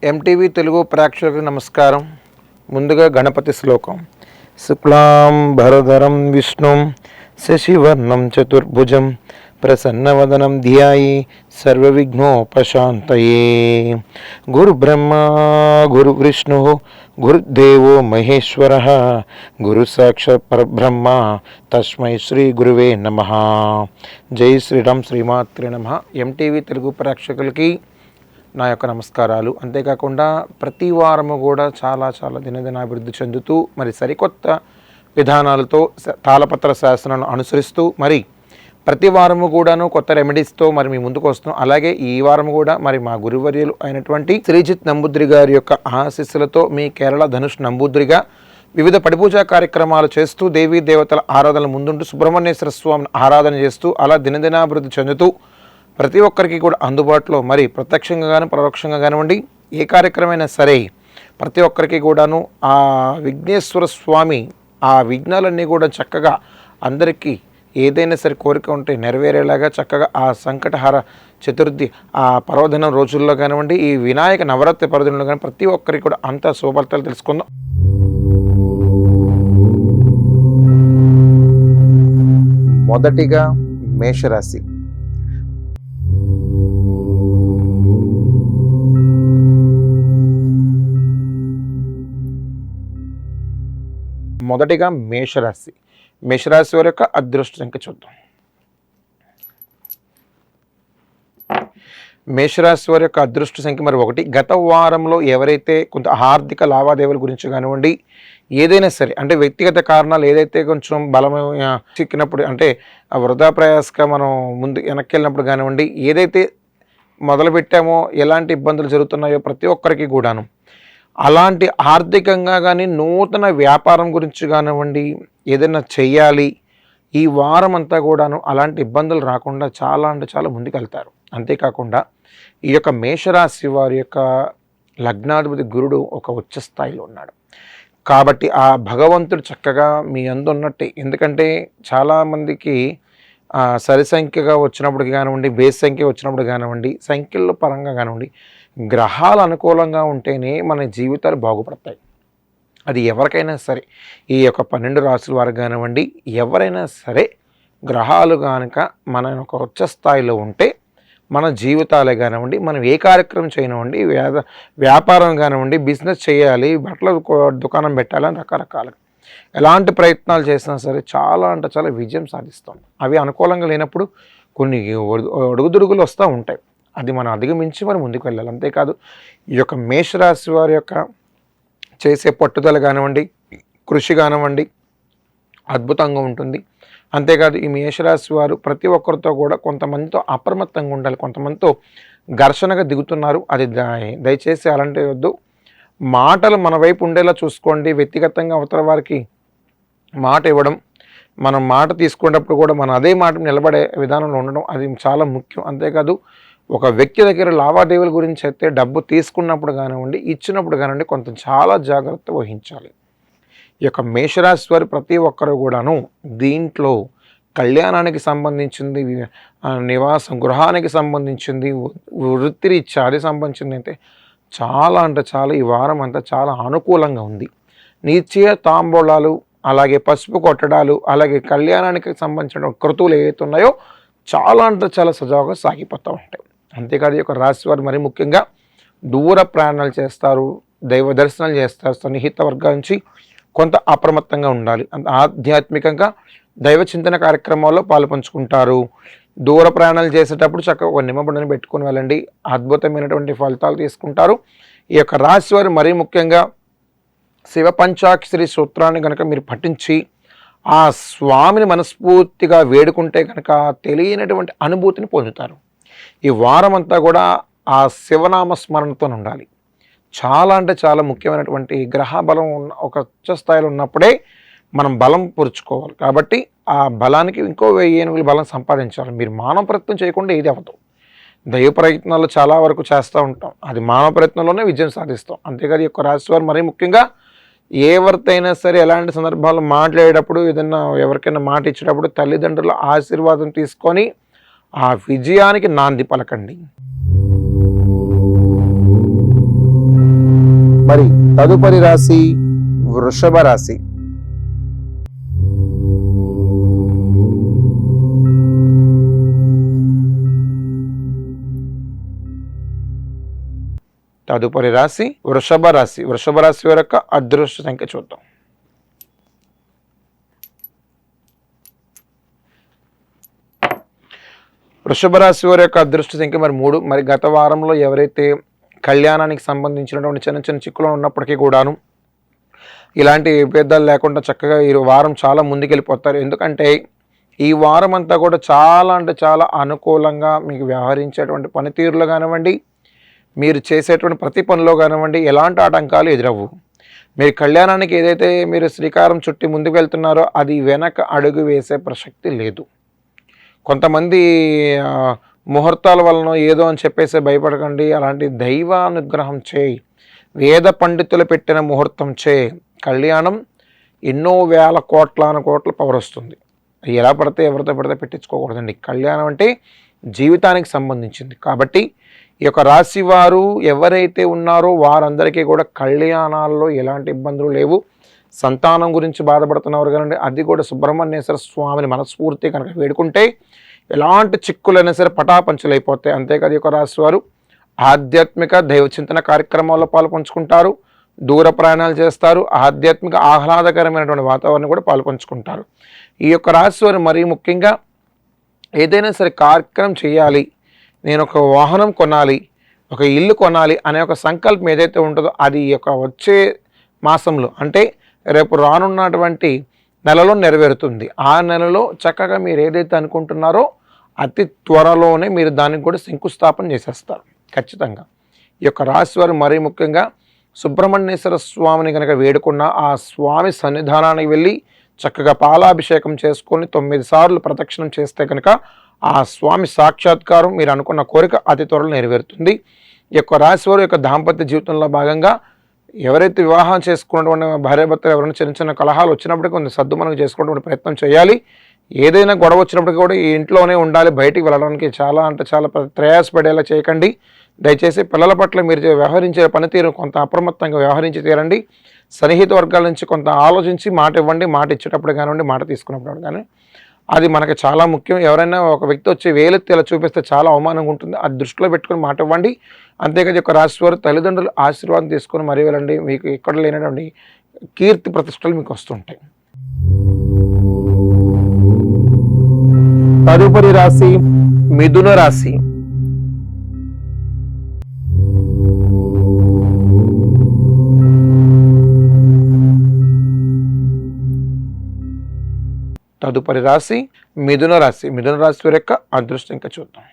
MTV Telugu ప్రేక్షకులకు నమస్కారం. ముందుగా గణపతి శ్లోకం. శుక్లాం భరధరం విష్ణుం శశివర్ణం చతుర్భుజం ప్రసన్నవదనం ధ్యాయి సర్వవిఘ్నోపశాంతయే. గురుబ్రహ్మ గురువిష్ణు గురుదేవో మహేశ్వర గురు సాక్షాత్ పరబ్రహ్మ తస్మై శ్రీ గురువే నమః. జై శ్రీరామ్. శ్రీమాత్రే నమః. ఎంటీవీ తెలుగు ప్రేక్షకులకి నా యొక్క నమస్కారాలు. అంతేకాకుండా ప్రతి వారము కూడా చాలా దినదినాభివృద్ధి చెందుతూ మరి సరికొత్త విధానాలతో తాళపత్ర శాస్త్రాలను అనుసరిస్తూ మరి ప్రతి వారము కూడాను కొత్త రెమెడీస్తో మరి మీ ముందుకు వస్తున్నాం. అలాగే ఈ వారం కూడా మరి మా గురువర్యులు అయినటువంటి శ్రీజిత్ నంబూద్రి గారి యొక్క ఆశీస్సులతో మీ కేరళ ధనుష్ నంబూద్రిగా వివిధ పడిపూజా కార్యక్రమాలు చేస్తూ దేవీ దేవతల ఆరాధనలు ముందుంటూ సుబ్రహ్మణ్యేశ్వర స్వామిని ఆరాధన చేస్తూ అలా దినదినాభివృద్ధి చెందుతూ ప్రతి ఒక్కరికి కూడా అందుబాటులో మరి ప్రత్యక్షంగా కానీ పరోక్షంగా కానివ్వండి ఏ కార్యక్రమైనా సరే ప్రతి ఒక్కరికి కూడాను ఆ విఘ్నేశ్వర స్వామి ఆ విఘ్నాలన్నీ కూడా చక్కగా అందరికీ ఏదైనా సరే కోరిక ఉంటే నెరవేరేలాగా చక్కగా ఆ సంకటహార చతుర్థి ఆ పర్వదినం రోజుల్లో కానివ్వండి ఈ వినాయక నవరాత్రి పర్వదినంలో కానీ ప్రతి ఒక్కరికి కూడా అంత శుభఫలితాలు తెలుసుకుందాం. మొదటిగా మేషరాశి. మొదటిగా మేషరాశి. మేషరాశి వారి యొక్క అదృష్ట సంఖ్య చూద్దాం. మేషరాశి వారి యొక్క అదృష్ట సంఖ్య మరి 1. గత వారంలో ఎవరైతే కొంత ఆర్థిక లావాదేవీల గురించి కానివ్వండి ఏదైనా సరే అంటే వ్యక్తిగత కారణాలు ఏదైతే కొంచెం బలమైన చిక్కినప్పుడు అంటే వృధా ప్రయాసగా మనం ముందు వెనక్కి వెళ్ళినప్పుడు కానివ్వండి ఏదైతే మొదలుపెట్టామో ఎలాంటి ఇబ్బందులు జరుగుతున్నాయో ప్రతి ఒక్కరికి కూడాను అలాంటి ఆర్థికంగా కానీ నూతన వ్యాపారం గురించి కానివ్వండి ఏదైనా చెయ్యాలి ఈ వారం అంతా కూడాను అలాంటి ఇబ్బందులు రాకుండా చాలా అంటే చాలా ముందుకెళ్తారు. అంతేకాకుండా ఈ యొక్క మేషరాశి వారి యొక్క లగ్నాధిపతి గురుడు ఒక ఉచ్చ స్థాయిలో ఉన్నాడు కాబట్టి ఆ భగవంతుడు చక్కగా మీ అందు ఉన్నట్టే. ఎందుకంటే చాలామందికి సరి సంఖ్యగా వచ్చినప్పుడు కానివ్వండి బేస్ సంఖ్య వచ్చినప్పుడు కానివ్వండి సంఖ్యల పరంగా కానివ్వండి గ్రహాలు అనుకూలంగా ఉంటేనే మన జీవితాలు బాగుపడతాయి. అది ఎవరికైనా సరే ఈ యొక్క 12 రాశుల వారు కానివ్వండి ఎవరైనా సరే గ్రహాలు కనుక మన ఒక ఉచ్చ స్థాయిలో ఉంటే మన జీవితాలే కానివ్వండి మనం ఏ కార్యక్రమం చేయనివ్వండి వ్యాపారం కానివ్వండి బిజినెస్ చేయాలి బట్టల దుకాణం పెట్టాలని రకరకాలుగా ఎలాంటి ప్రయత్నాలు చేసినా సరే చాలా అంటే చాలా విజయం సాధిస్తాం. అవి అనుకూలంగా లేనప్పుడు కొన్ని ఒడుగుదుడుగులు వస్తూ ఉంటాయి. అది మనం అధిగమించి మనం ముందుకు వెళ్ళాలి. అంతేకాదు ఈ యొక్క మేషరాశి వారి యొక్క చేసే పట్టుదల కానివ్వండి కృషి కానివ్వండి అద్భుతంగా ఉంటుంది. అంతేకాదు ఈ మేషరాశి వారు ప్రతి ఒక్కరితో కూడా కొంతమందితో అప్రమత్తంగా ఉండాలి. కొంతమందితో ఘర్షణగా దిగుతున్నారు అది దయచేసి అలాంటి వద్దు. మాటలు మన వైపు ఉండేలా చూసుకోండి. వ్యక్తిగతంగా అవతల వారికి మాట ఇవ్వడం మనం మాట తీసుకునేటప్పుడు కూడా మనం అదే మాట నిలబడే విధానంలో ఉండడం అది చాలా ముఖ్యం. అంతేకాదు ఒక వ్యక్తి దగ్గర లావాదేవీల గురించి అయితే డబ్బు తీసుకున్నప్పుడు కానివ్వండి ఇచ్చినప్పుడు కానివ్వండి కొంత చాలా జాగ్రత్త వహించాలి. ఈ యొక్క మేషరాశి వారి ప్రతి ఒక్కరు కూడాను దీంట్లో కళ్యాణానికి సంబంధించింది నివాసం గృహానికి సంబంధించింది వృత్తిరీత్యా అది సంబంధించింది అయితే చాలా అంటే చాలా ఈ వారం అంతా చాలా అనుకూలంగా ఉంది. నిశ్చయ తాంబూలాలు అలాగే పసుపు కొట్టడాలు అలాగే కళ్యాణానికి సంబంధించిన క్రతువులు ఏవైతే ఉన్నాయో చాలా అంటే చాలా సజావుగా సాగిపోతూ ఉంటాయి. అంతేకాదు ఈ యొక్క రాశి వారు మరి ముఖ్యంగా దూర ప్రయాణాలు చేస్తారు దైవ దర్శనాలు చేస్తారు. సన్నిహిత వర్గాల నుంచి కొంత అప్రమత్తంగా ఉండాలి. ఆధ్యాత్మికంగా దైవ చింతన కార్యక్రమాల్లో పాలుపంచుకుంటారు. దూర ప్రయాణాలు చేసేటప్పుడు చక్కగా ఒక నిమ్మబడిని పెట్టుకుని వెళ్ళండి అద్భుతమైనటువంటి ఫలితాలు తీసుకుంటారు. ఈ యొక్క రాశి వారు మరీ ముఖ్యంగా శివ పంచాక్షరి సూత్రాన్ని కనుక మీరు పఠించి ఆ స్వామిని మనస్ఫూర్తిగా వేడుకుంటే కనుక తెలియనటువంటి అనుభూతిని పొందుతారు. ఈ వారం అంతా కూడా ఆ శివనామ స్మరణతో ఉండాలి. చాలా అంటే చాలా ముఖ్యమైనటువంటి గ్రహ బలం ఒక ఉచ్చ స్థాయిలో ఉన్నప్పుడే మనం బలం పురుచుకోవాలి. కాబట్టి ఆ బలానికి ఇంకో 1000 ఏనుగుల బలం సంపాదించాలి. మీరు మానవ ప్రయత్నం చేయకుండా ఏది అవ్వదు. దైవ ప్రయత్నాలు చాలా వరకు చేస్తూ ఉంటాం అది మానవ ప్రయత్నంలోనే విజయం సాధిస్తాం. అంతేకాదు ఈ యొక్క రాశి వారు మరీ ముఖ్యంగా ఎవరితైనా సరే ఎలాంటి సందర్భాల్లో మాట్లాడేటప్పుడు ఏదైనా ఎవరికైనా మాట ఇచ్చేటప్పుడు తల్లిదండ్రుల ఆశీర్వాదం తీసుకొని ఆ విజయానికి నాంది పలకండి. మరి తదుపరి రాశి వృషభ రాశి. తదుపరి రాశి వృషభ రాశి. వృషభ రాశి వారి యొక్క అదృష్ట సంఖ్య చూద్దాం. వృషభ రాశి వారి యొక్క అదృష్ట సంఖ్య మరి 3. మరి గత వారంలో ఎవరైతే కళ్యాణానికి సంబంధించినటువంటి చిన్న చిన్న చిక్కులు ఉన్నప్పటికీ కూడాను ఇలాంటి విభేదాలు లేకుండా చక్కగా ఈ వారం చాలా ముందుకెళ్ళిపోతారు. ఎందుకంటే ఈ వారం అంతా కూడా చాలా అంటే చాలా అనుకూలంగా మీకు వ్యవహరించేటువంటి పనితీరులో కానివ్వండి, మీరు చేసేటువంటి ప్రతి పనిలో కానివ్వండి ఎలాంటి ఆటంకాలు ఎదురవ్వు. మీరు కళ్యాణానికి ఏదైతే మీరు శ్రీకారం చుట్టి ముందుకు వెళ్తున్నారో అది వెనక అడుగు వేసే ప్రసక్తి లేదు. కొంతమంది ముహూర్తాల వలన ఏదో అని చెప్పేసి భయపడకండి. అలాంటి దైవానుగ్రహం చేయి, వేద పండితులు పెట్టిన ముహూర్తం చేయి, కళ్యాణం ఎన్నో వేల కోట్ల పవర్ వస్తుంది. ఎలా పడితే ఎవరితో పడితే పెట్టించుకోకూడదండి. కళ్యాణం అంటే జీవితానికి సంబంధించింది. కాబట్టి ఈ యొక్క రాశి వారు ఎవరైతే ఉన్నారో వారందరికీ కూడా కళ్యాణాల్లో ఎలాంటి ఇబ్బందులు లేవు. సంతానం గురించి బాధపడుతున్నవారు కనుక అది కూడా సుబ్రహ్మణ్యేశ్వర స్వామిని మనస్ఫూర్తి కనుక వేడుకుంటే ఎలాంటి చిక్కులైనా సరే పటాపంచులైపోతాయి. అంతేకాదు ఈ యొక్క రాశి వారు ఆధ్యాత్మిక దైవ చింతన కార్యక్రమాల్లో పాల్పంచుకుంటారు, దూర ప్రయాణాలు చేస్తారు, ఆధ్యాత్మిక ఆహ్లాదకరమైనటువంటి వాతావరణం కూడా పాల్పంచుకుంటారు. ఈ యొక్క రాశి వారు మరీ ముఖ్యంగా ఏదైనా సరే కార్యక్రమం చేయాలి, నేను ఒక వాహనం కొనాలి, ఒక ఇల్లు కొనాలి అనే ఒక సంకల్పం ఏదైతే ఉంటుందో అది ఈ యొక్క వచ్చే మాసంలో అంటే రేపు రానున్నటువంటి నెలలో నెరవేరుతుంది. ఆ నెలలో చక్కగా మీరు ఏదైతే అనుకుంటున్నారో అతి త్వరలోనే మీరు దానికి కూడా శంకుస్థాపన చేసేస్తారు ఖచ్చితంగా. ఈ యొక్క రాశి వారు మరీ ముఖ్యంగా సుబ్రహ్మణ్యేశ్వర స్వామిని కనుక వేడుకున్న ఆ స్వామి సన్నిధానానికి వెళ్ళి చక్కగా పాలాభిషేకం చేసుకొని 9 సార్లు ప్రదక్షిణం చేస్తే కనుక ఆ స్వామి సాక్షాత్కారం మీరు అనుకున్న కోరిక అతి త్వరలో నెరవేరుతుంది. ఈ యొక్క రాశి వారి యొక్క దాంపత్య జీవితంలో భాగంగా ఎవరైతే వివాహం చేసుకున్నటువంటి భార్యాభర్తలు ఎవరైనా చిన్న చిన్న కలహాలు వచ్చినప్పటికీ కొంచెం సర్దు మనకు చేసుకునేటువంటి ప్రయత్నం చేయాలి. ఏదైనా గొడవ వచ్చినప్పటికీ కూడా ఈ ఇంట్లోనే ఉండాలి, బయటికి వెళ్ళడానికి చాలా అంటే చాలా ప్రయాసపడేలా చేయకండి. దయచేసి పిల్లల పట్ల మీరు వ్యవహరించే పనితీరు కొంత అప్రమత్తంగా వ్యవహరించి తీరండి. సన్నిహిత వర్గాల నుంచి కొంత ఆలోచించి మాట ఇవ్వండి. మాట ఇచ్చేటప్పుడు కానివ్వండి, మాట తీసుకున్నప్పుడు కానీ అది మనకి చాలా ముఖ్యం. ఎవరైనా ఒక వ్యక్తి వచ్చి వేలెత్తి ఇలా చూపిస్తే చాలా అవమానంగా ఉంటుంది. అది దృష్టిలో పెట్టుకుని మాట ఇవ్వండి. అంతేకాదు యొక్క రాశి వారు తల్లిదండ్రులు ఆశీర్వాదం తీసుకొని మరీ వెళ్ళండి. మీకు ఎక్కడ లేనటువంటి కీర్తి ప్రతిష్టలు మీకు వస్తుంటాయి. తదుపరి రాశి మిథున రాశి. తదుపరి రాశి మిథున రాశి. మిథున రాశి వారి యొక్క అదృష్టం ఇంకా చూద్దాం.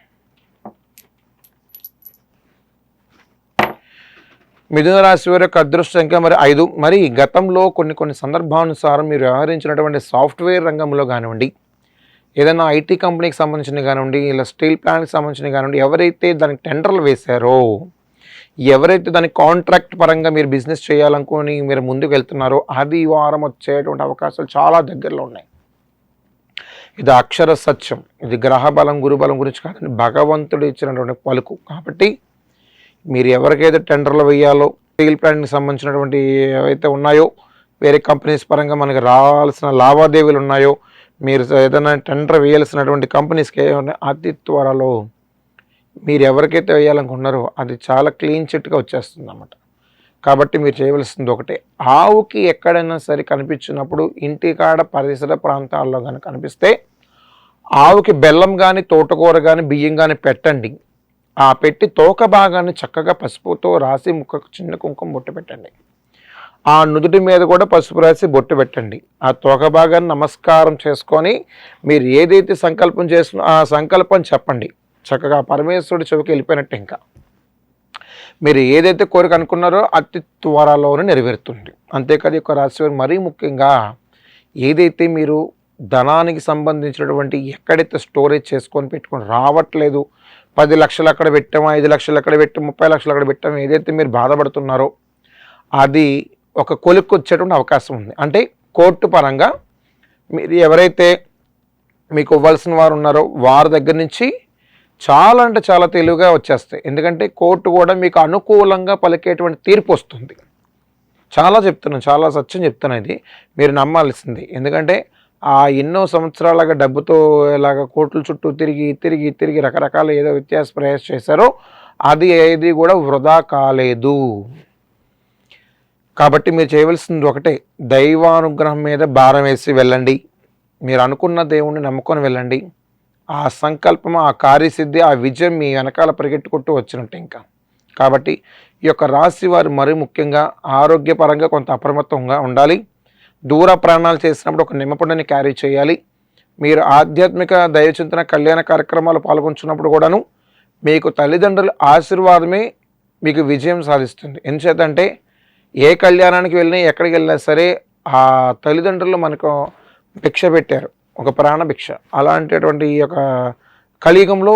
మిథున రాశి వారి యొక్క అదృష్ట సంఖ్య మరి 5. మరి గతంలో కొన్ని సందర్భానుసారం మీరు వ్యవహరించినటువంటి సాఫ్ట్వేర్ రంగంలో కానివ్వండి, ఏదైనా ఐటీ కంపెనీకి సంబంధించినవి కానివ్వండి, ఇలా స్టీల్ ప్లాంట్కి సంబంధించినవి కానివ్వండి, ఎవరైతే దానికి టెండర్లు వేశారో, ఎవరైతే దానికి కాంట్రాక్ట్ పరంగా మీరు బిజినెస్ చేయాలనుకొని మీరు ముందుకు వెళ్తున్నారో అది ఈ వారం వచ్చేటువంటి అవకాశాలు చాలా దగ్గరలో ఉన్నాయి. ఇది అక్షర సత్యం. ఇది గ్రహ బలం గురుబలం గురించి కాదండి, భగవంతుడు ఇచ్చినటువంటి పలుకు. కాబట్టి మీరు ఎవరికైతే టెండర్లు వేయాలో, స్టీల్ ప్లాంట్కి సంబంధించినటువంటి ఏవైతే ఉన్నాయో, వేరే కంపెనీస్ పరంగా మనకి రావాల్సిన లావాదేవీలు ఉన్నాయో, మీరు ఏదైనా టెండర్ వేయాల్సినటువంటి కంపెనీస్కి ఏమన్నా అతి త్వరలో మీరు ఎవరికైతే వేయాలనుకుంటున్నారో అది చాలా క్లీన్ చిట్గా వచ్చేస్తుంది అన్నమాట. కాబట్టి మీరు చేయవలసింది ఒకటే, ఆవుకి ఎక్కడైనా సరే కనిపించినప్పుడు ఇంటికాడ పరిసర ప్రాంతాల్లో కానీ కనిపిస్తే ఆవుకి బెల్లం కానీ తోటకూర కానీ బియ్యం కానీ పెట్టండి. ఆ పెట్టి తోక భాగాన్ని చక్కగా పసుపుతో రాసి ముక్కకు చిన్న కుంకుమ బొట్టు పెట్టండి. ఆ నుదుటి మీద కూడా పసుపు రాసి బొట్టు పెట్టండి. ఆ తోక భాగాన్ని నమస్కారం చేసుకొని మీరు ఏదైతే సంకల్పం చేస్తున్నా ఆ సంకల్పం చెప్పండి. చక్కగా పరమేశ్వరుడి చెవికి వెళ్ళిపోయినట్టు ఇంకా మీరు ఏదైతే కోరిక అనుకున్నారో అతి త్వరలోనే నెరవేరుతుంది. అంతేకాదు యొక్క రాశి వారు మరీ ముఖ్యంగా ఏదైతే మీరు ధనానికి సంబంధించినటువంటి ఎక్కడైతే స్టోరేజ్ చేసుకొని పెట్టుకొని రావట్లేదు, 10 లక్షలు అక్కడ పెట్టాము, 5 లక్షలు అక్కడ పెట్టాము, 30 లక్షలు అక్కడ పెట్టాము, ఏదైతే మీరు బాధపడుతున్నారో అది ఒక కొలిక్కి వచ్చేటువంటి అవకాశం ఉంది. అంటే కోర్టు పరంగా మీరు ఎవరైతే మీకు ఇవ్వాల్సిన వారు ఉన్నారో వారి దగ్గర నుంచి చాలా అంటే చాలా తెలివిగా వచ్చేస్తాయి. ఎందుకంటే కోర్టు కూడా మీకు అనుకూలంగా పలికేటువంటి తీర్పు వస్తుంది. చాలా చెప్తున్నాను, చాలా సత్యం చెప్తాను. ఇది మీరు నమ్మాల్సింది. ఎందుకంటే ఆ ఎన్నో సంవత్సరాలుగా డబ్బుతో ఇలాగ కోట్ల చుట్టూ తిరిగి తిరిగి తిరిగి రకరకాల ఏదో వ్యత్యాస ప్రయాస చేశారో అది ఏది కూడా వృధా కాలేదు. కాబట్టి మీరు చేయవలసింది ఒకటే, దైవానుగ్రహం మీద భారం వేసి వెళ్ళండి. మీరు అనుకున్న దేవుణ్ణి నమ్ముకొని వెళ్ళండి. ఆ సంకల్పం, ఆ కార్యసిద్ధి, ఆ విజయం మీ వెనకాల పరిగెట్టుకుంటూ వచ్చినట్టు ఇంకా. కాబట్టి ఈ యొక్క రాశి వారు మరీ ముఖ్యంగా ఆరోగ్యపరంగా కొంత అప్రమత్తంగా ఉండాలి. దూర ప్రయాణాలు చేసినప్పుడు ఒక నిమ్మపండుని క్యారీ చేయాలి. మీరు ఆధ్యాత్మిక దైవచింతన కళ్యాణ కార్యక్రమాలు పాల్గొంటున్నప్పుడు కూడాను మీకు తల్లిదండ్రుల ఆశీర్వాదమే మీకు విజయం సాధిస్తుంది. ఎందుచేతంటే ఏ కళ్యాణానికి వెళ్ళినా ఎక్కడికి వెళ్ళినా సరే ఆ తల్లిదండ్రులు మనకు భిక్ష పెట్టారు, ఒక ప్రాణ భిక్ష. అలాంటిటువంటి ఈ యొక్క కలియుగంలో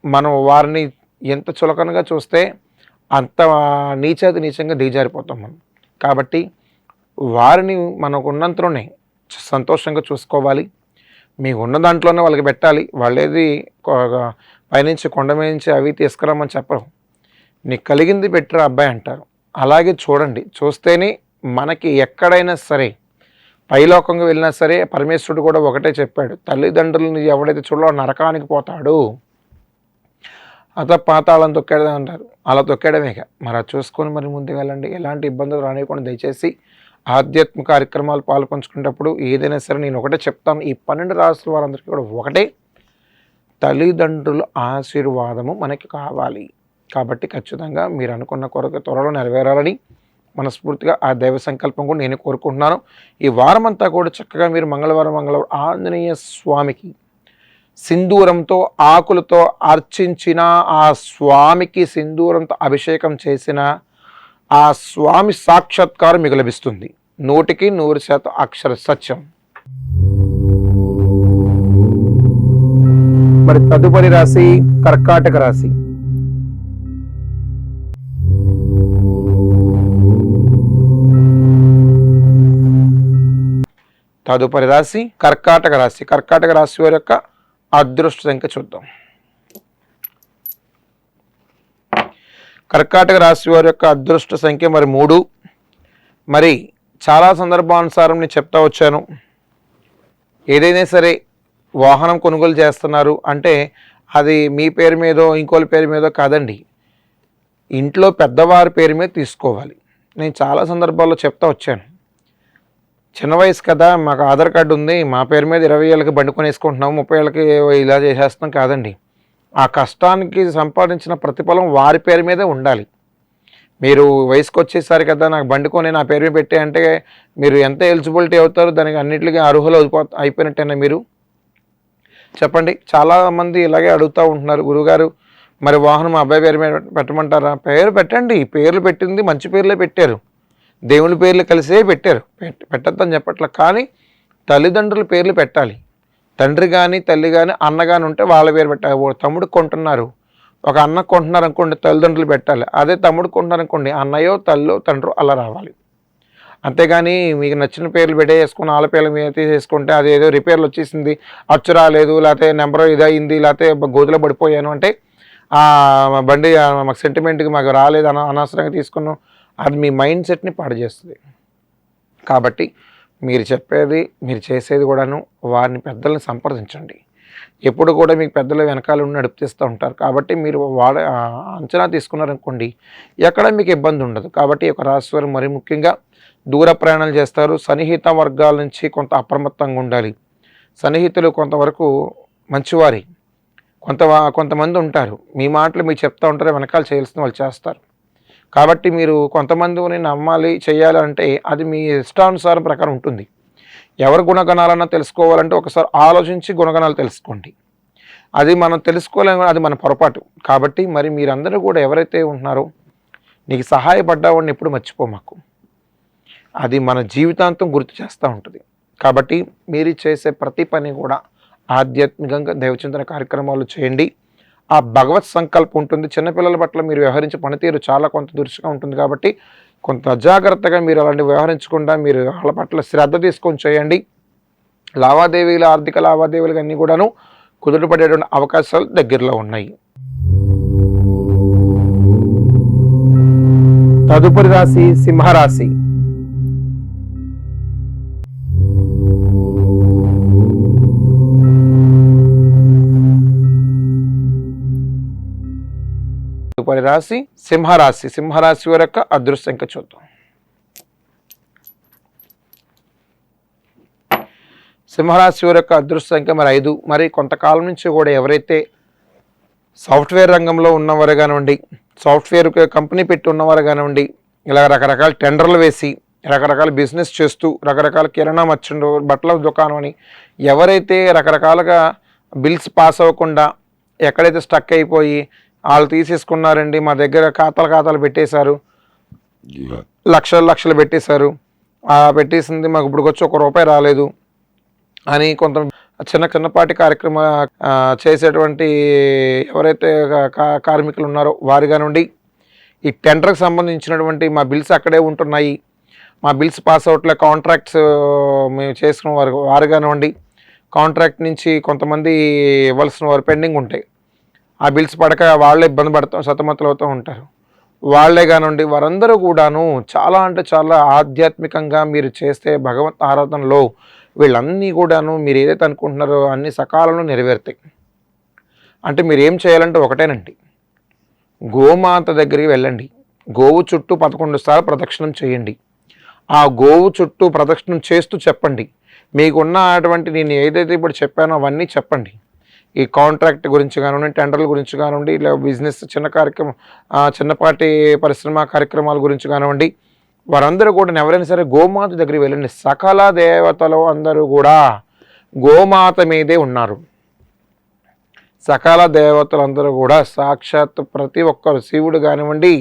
మనం వారిని ఎంత చులకనగా చూస్తే అంత నీచాతి నీచంగా దిగజారిపోతాం మనం. కాబట్టి వారిని మనకు ఉన్నంతలోనే సంతోషంగా చూసుకోవాలి. మీకు ఉన్న దాంట్లోనే వాళ్ళకి పెట్టాలి. వాళ్ళేది పైనుంచి కొండ మీద నుంచి అవి తీసుకురామని చెప్పరు. నీకు కలిగింది పెట్టరా అబ్బాయి అంటారు. అలాగే చూడండి. చూస్తేనే మనకి ఎక్కడైనా సరే పైలోకంగా వెళ్ళినా సరే పరమేశ్వరుడు కూడా ఒకటే చెప్పాడు, తల్లిదండ్రులను ఎవడైతే చూడలో నరకానికి పోతాడు, పాతాళం తొక్కేదే అంటారు. అలా తొక్కేయడమేక. మరి అది చూసుకొని మరి ముందుకు వెళ్ళండి. ఎలాంటి ఇబ్బందులు రానివ్వకుండా దయచేసి ఆధ్యాత్మిక కార్యక్రమాలు పాల్పంచుకునేటప్పుడు ఏదైనా సరే నేను ఒకటే చెప్తాను, ఈ 12 రాసుల వారందరికీ కూడా ఒకటే, తల్లిదండ్రుల ఆశీర్వాదము మనకి కావాలి. కాబట్టి ఖచ్చితంగా మీరు అనుకున్న కొరకు త్వరలో నెరవేరాలని మనస్ఫూర్తిగా ఆ దైవ సంకల్పం కూడా నేను కోరుకుంటున్నాను. ఈ వారం అంతా కూడా చక్కగా మీరు మంగళవారం ఆంజనేయ స్వామికి సింధూరంతో ఆకులతో అర్చించిన, ఆ స్వామికి సింధూరంతో అభిషేకం చేసిన ఆ స్వామి సాక్షాత్కారం మీకు లభిస్తుంది. 100% అక్షర సత్యం. మరి తదుపరి రాశి కర్కాటక రాశి. తదుపరి రాశి కర్కాటక రాశి. కర్కాటక రాశి వారి యొక్క అదృష్ట సంఖ్య చూద్దాం. కర్కాటక రాశి వారి యొక్క అదృష్ట సంఖ్య మరి 3. మరి చాలా సందర్భానుసారం నేను చెప్తా వచ్చాను, ఏదైనా సరే వాహనం కొనుగోలు చేస్తున్నారు అంటే అది మీ పేరు మీదో ఇంకోళ్ళ పేరు మీదో కాదండి, ఇంట్లో పెద్దవారి పేరు మీద తీసుకోవాలి. నేను చాలా సందర్భాల్లో చెప్తా వచ్చాను, చిన్న వయసు కదా, మాకు ఆధార్ కార్డు ఉంది, మా పేరు మీద 20 ఏళ్ళకి బండి కొనేసుకుంటున్నాము, 30 ఏళ్ళకి ఇలా చేసేస్తున్నాం కాదండి. ఆ కష్టానికి సంపాదించిన ప్రతిఫలం వారి పేరు మీదే ఉండాలి. మీరు వయసుకు వచ్చేసరి కదా నాకు బండి కొని నా పేరు మీద పెట్టే అంటే మీరు ఎంత ఎలిజిబిలిటీ అవుతారు, దానికి అన్నింటికి అర్హులు అయిపోయినట్టేనా మీరు చెప్పండి. చాలామంది ఇలాగే అడుగుతూ ఉంటున్నారు, గురుగారు మరి వాహనం అబ్బాయి పేరు మీద పెట్టమంటారా? పేరు పెట్టండి. పేర్లు పెట్టింది మంచి పేర్లే పెట్టారు, దేవుని పేర్లు కలిసే పెట్టారు, పెట్టద్దని చెప్పట్ల. కానీ తల్లిదండ్రుల పేర్లు పెట్టాలి. తండ్రి కానీ తల్లి కానీ అన్న కానీ ఉంటే వాళ్ళ పేరు పెట్టాలి. తమ్ముడు కొంటున్నారు, ఒక అన్న కొంటున్నారు అనుకోండి, తల్లిదండ్రులు పెట్టాలి. అదే తమ్ముడు కొంటున్నారు అనుకోండి, అన్నయ్యో తల్లో తండ్రి అలా రావాలి. అంతేగాని మీకు నచ్చిన పేర్లు పెట్టేసుకుని వాళ్ళ పేర్ల మీద తీసేసుకుంటే అది ఏదో రిపేర్లు వచ్చేసింది, అచ్చు రాలేదు, లేకపోతే నెంబర్ ఇదయింది, లేకపోతే గోతులో పడిపోయాను అంటే బండి మాకు సెంటిమెంట్కి మాకు రాలేదు అనవసరంగా తీసుకున్నాం, అది మీ మైండ్ సెట్ని పాడు చేస్తుంది. కాబట్టి మీరు చెప్పేది మీరు చేసేది కూడాను వారిని పెద్దలను సంప్రదించండి. ఎప్పుడు కూడా మీకు పెద్దలు వెనకాల ఉండి నడిపిస్తూ ఉంటారు. కాబట్టి మీరు అంచనా తీసుకున్నారనుకోండి ఎక్కడ మీకు ఇబ్బంది ఉండదు. కాబట్టి ఒక రాశి వారు మరీ ముఖ్యంగా దూర ప్రయాణాలు చేస్తారు. సన్నిహిత వర్గాల నుంచి కొంత అప్రమత్తంగా ఉండాలి. సన్నిహితులు కొంతవరకు మంచివారి, కొంతమంది ఉంటారు మీ మాటలు మీరు చెప్తూ ఉంటారు, వెనకాల చేయాల్సిన వాళ్ళు చేస్తారు. కాబట్టి మీరు కొంతమందిని నమ్మాలి చేయాలి అంటే అది మీ ఇష్టానుసారం ప్రకారం ఉంటుంది. ఎవరి గుణగణాలన్నా తెలుసుకోవాలంటే ఒకసారి ఆలోచించి గుణగణాలు తెలుసుకోండి. అది మనం తెలుసుకోలేము, అది మన పొరపాటు. కాబట్టి మరి మీరందరూ కూడా ఎవరైతే ఉంటున్నారో నీకు సహాయపడ్డావాడిని ఎప్పుడు మర్చిపోమాకు, అది మన జీవితాంతం గుర్తు చేస్తూ ఉంటుంది. కాబట్టి మీరు చేసే ప్రతి పని కూడా ఆధ్యాత్మికంగా దైవచింతన కార్యక్రమాలు చేయండి. ఆ భగవత్ సంకల్పం ఉంటుంది. చిన్నపిల్లల పట్ల మీరు వ్యవహరించే పనితీరు చాలా కొంత దురుసుగా ఉంటుంది. కాబట్టి కొంత అజాగ్రత్తగా మీరు అలాంటి వ్యవహరించకుండా మీరు వాళ్ళ పట్ల శ్రద్ధ తీసుకొని చేయండి. లావాదేవీలు, ఆర్థిక లావాదేవీలు అన్నీ కూడాను కుదుటపడేటువంటి అవకాశాలు దగ్గరలో ఉన్నాయి. తదుపరి రాశి సింహరాశి. తదుపరి రాశి సింహరాశి. సింహరాశి వారి యొక్క అదృష్ట సంఖ్య చూద్దాం. సింహరాశి వారి యొక్క అదృష్ట సంఖ్య మరి 5. మరి కొంతకాలం నుంచి కూడా ఎవరైతే సాఫ్ట్వేర్ రంగంలో ఉన్నవారు కానివ్వండి, సాఫ్ట్వేర్ కంపెనీ పెట్టి ఉన్నవారు కానివ్వండి, ఇలా రకరకాల టెండర్లు వేసి రకరకాల బిజినెస్ చేస్తూ రకరకాల కిరాణా మర్చెంట్, బట్టల దుకాణం అని ఎవరైతే రకరకాలుగా బిల్స్ పాస్ అవ్వకుండా ఎక్కడైతే స్టక్ అయిపోయి వాళ్ళు తీసేసుకున్నారండి, మా దగ్గర ఖాతాలు పెట్టేశారు, లక్షలు పెట్టేశారు, పెట్టేసింది మాకు ఇప్పుడు వచ్చి ₹1 రాలేదు అని కొంత చిన్నపాటి కార్యక్రమ చేసేటువంటి ఎవరైతే కార్మికులు ఉన్నారో వారు కానివ్వండి, ఈ టెండర్కి సంబంధించినటువంటి మా బిల్స్ అక్కడే ఉంటున్నాయి, మా బిల్స్ పాస్ అవుట్లే, కాంట్రాక్ట్స్ మేము చేసుకున్న వారు కానివ్వండి, కాంట్రాక్ట్ నుంచి కొంతమంది ఇవ్వాల్సిన వారు పెండింగ్ ఉంటాయి, ఆ బిల్స్ పడక వాళ్ళే ఇబ్బంది సతమతలు అవుతూ ఉంటారు. వాళ్ళే కానివ్వండి, వారందరూ కూడాను చాలా అంటే చాలా ఆధ్యాత్మికంగా మీరు చేస్తే భగవత్ ఆరాధనలో వీళ్ళన్నీ కూడాను మీరు ఏదైతే అనుకుంటున్నారో అన్ని సకాలంలో నెరవేరుతాయి. అంటే మీరు ఏం చేయాలంటే ఒకటేనండి, గోమాత దగ్గరికి వెళ్ళండి, గోవు చుట్టూ 11 సార్లు ప్రదక్షిణం చేయండి. ఆ గోవు చుట్టూ ప్రదక్షిణం చేస్తూ చెప్పండి, మీకున్న అటువంటి నేను ఏదైతే ఇప్పుడు చెప్పానో అవన్నీ చెప్పండి. ఈ కాంట్రాక్ట్ గురించి కానివ్వండి, టెండర్ల గురించి కానివ్వండి, ఇలా బిజినెస్ చిన్నపాటి పరిశ్రమ కార్యక్రమాల గురించి కానివ్వండి, వారందరూ కూడా ఎవరైనా సరే గోమాత దగ్గరికి వెళ్ళండి. సకల దేవతలు అందరూ కూడా గోమాత మీదే ఉన్నారు. సకల దేవతలందరూ కూడా సాక్షాత్ ప్రతి ఒక్కరు, శివుడు కానివ్వండి,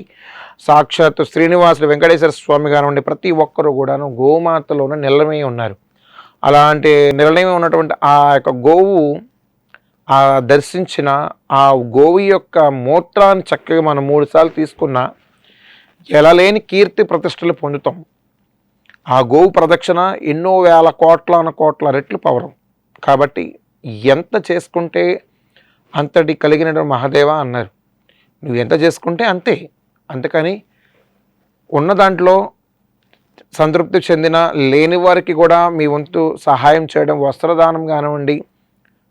సాక్షాత్ శ్రీనివాసుడు వెంకటేశ్వర స్వామి కానివ్వండి, ప్రతి ఒక్కరు కూడాను గోమాతలోనే నిలయమై ఉన్నారు. అలాంటి నిలయమై ఉన్నటువంటి ఆ యొక్క గోవు దర్శించిన ఆ గోవు యొక్క మూత్రాన్ని చక్కగా మనం 3 సార్లు తీసుకున్నా ఎలలేని కీర్తి ప్రతిష్టలు పొందుతాం. ఆ గోవు ప్రదక్షిణ ఎన్నో వేల కోట్ల రెట్లు పవరం. కాబట్టి ఎంత చేసుకుంటే అంతటి కలిగిన మహాదేవ అన్నారు. నువ్వు ఎంత చేసుకుంటే అంతే. అందుకని ఉన్న దాంట్లో సంతృప్తి చెందిన లేని వారికి కూడా మీ వంతు సహాయం చేయడం, వస్త్రదానం కానివ్వండి,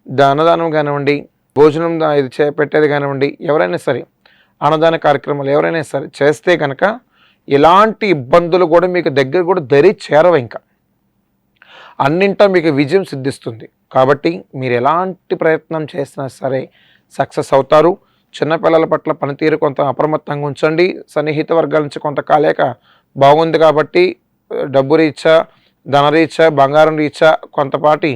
దానదానం కానివ్వండి, భోజనం ఇది పెట్టేది కానివ్వండి, ఎవరైనా సరే అన్నదాన కార్యక్రమాలు ఎవరైనా సరే చేస్తే కనుక ఎలాంటి ఇబ్బందులు కూడా మీకు దగ్గర కూడా దరి చేరవు. ఇంకా అన్నింటా మీకు విజయం సిద్ధిస్తుంది. కాబట్టి మీరు ఎలాంటి ప్రయత్నం చేసినా సరే సక్సెస్ అవుతారు. చిన్నపిల్లల పట్ల పనితీరు కొంత అప్రమత్తంగా ఉంచండి. సన్నిహిత వర్గాల నుంచి కొంత కాలేక బాగుంది కాబట్టి డబ్బు రీత్యా, ధనరీత్యా, బంగారం రీత్యా కొంతపాటి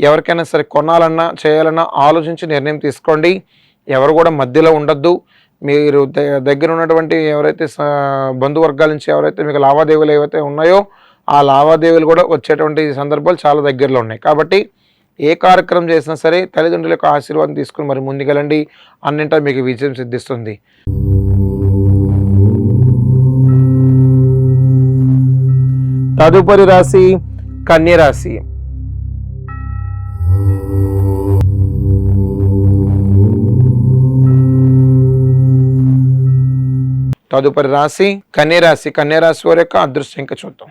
ఎవరికైనా సరే కొనాలన్నా చేయాలన్నా ఆలోచించి నిర్ణయం తీసుకోండి. ఎవరు కూడా మధ్యలో ఉండొద్దు. మీరు దగ్గర ఉన్నటువంటి ఎవరైతే బంధువర్గాల నుంచి ఎవరైతే మీకు లావాదేవీలు ఏవైతే ఉన్నాయో ఆ లావాదేవీలు కూడా వచ్చేటువంటి సందర్భాలు చాలా దగ్గరలో ఉన్నాయి. కాబట్టి ఏ కార్యక్రమం చేసినా సరే తల్లిదండ్రుల యొక్క ఆశీర్వాదం తీసుకుని మరి ముందుకెళ్ళండి. అన్నింటా మీకు విజయం సిద్ధిస్తుంది. తదుపరి రాశి కన్య రాశి. తదుపరి రాశి కన్యరాశి. కన్యరాశి వారి యొక్క అదృష్ట సంఖ్య చూద్దాం.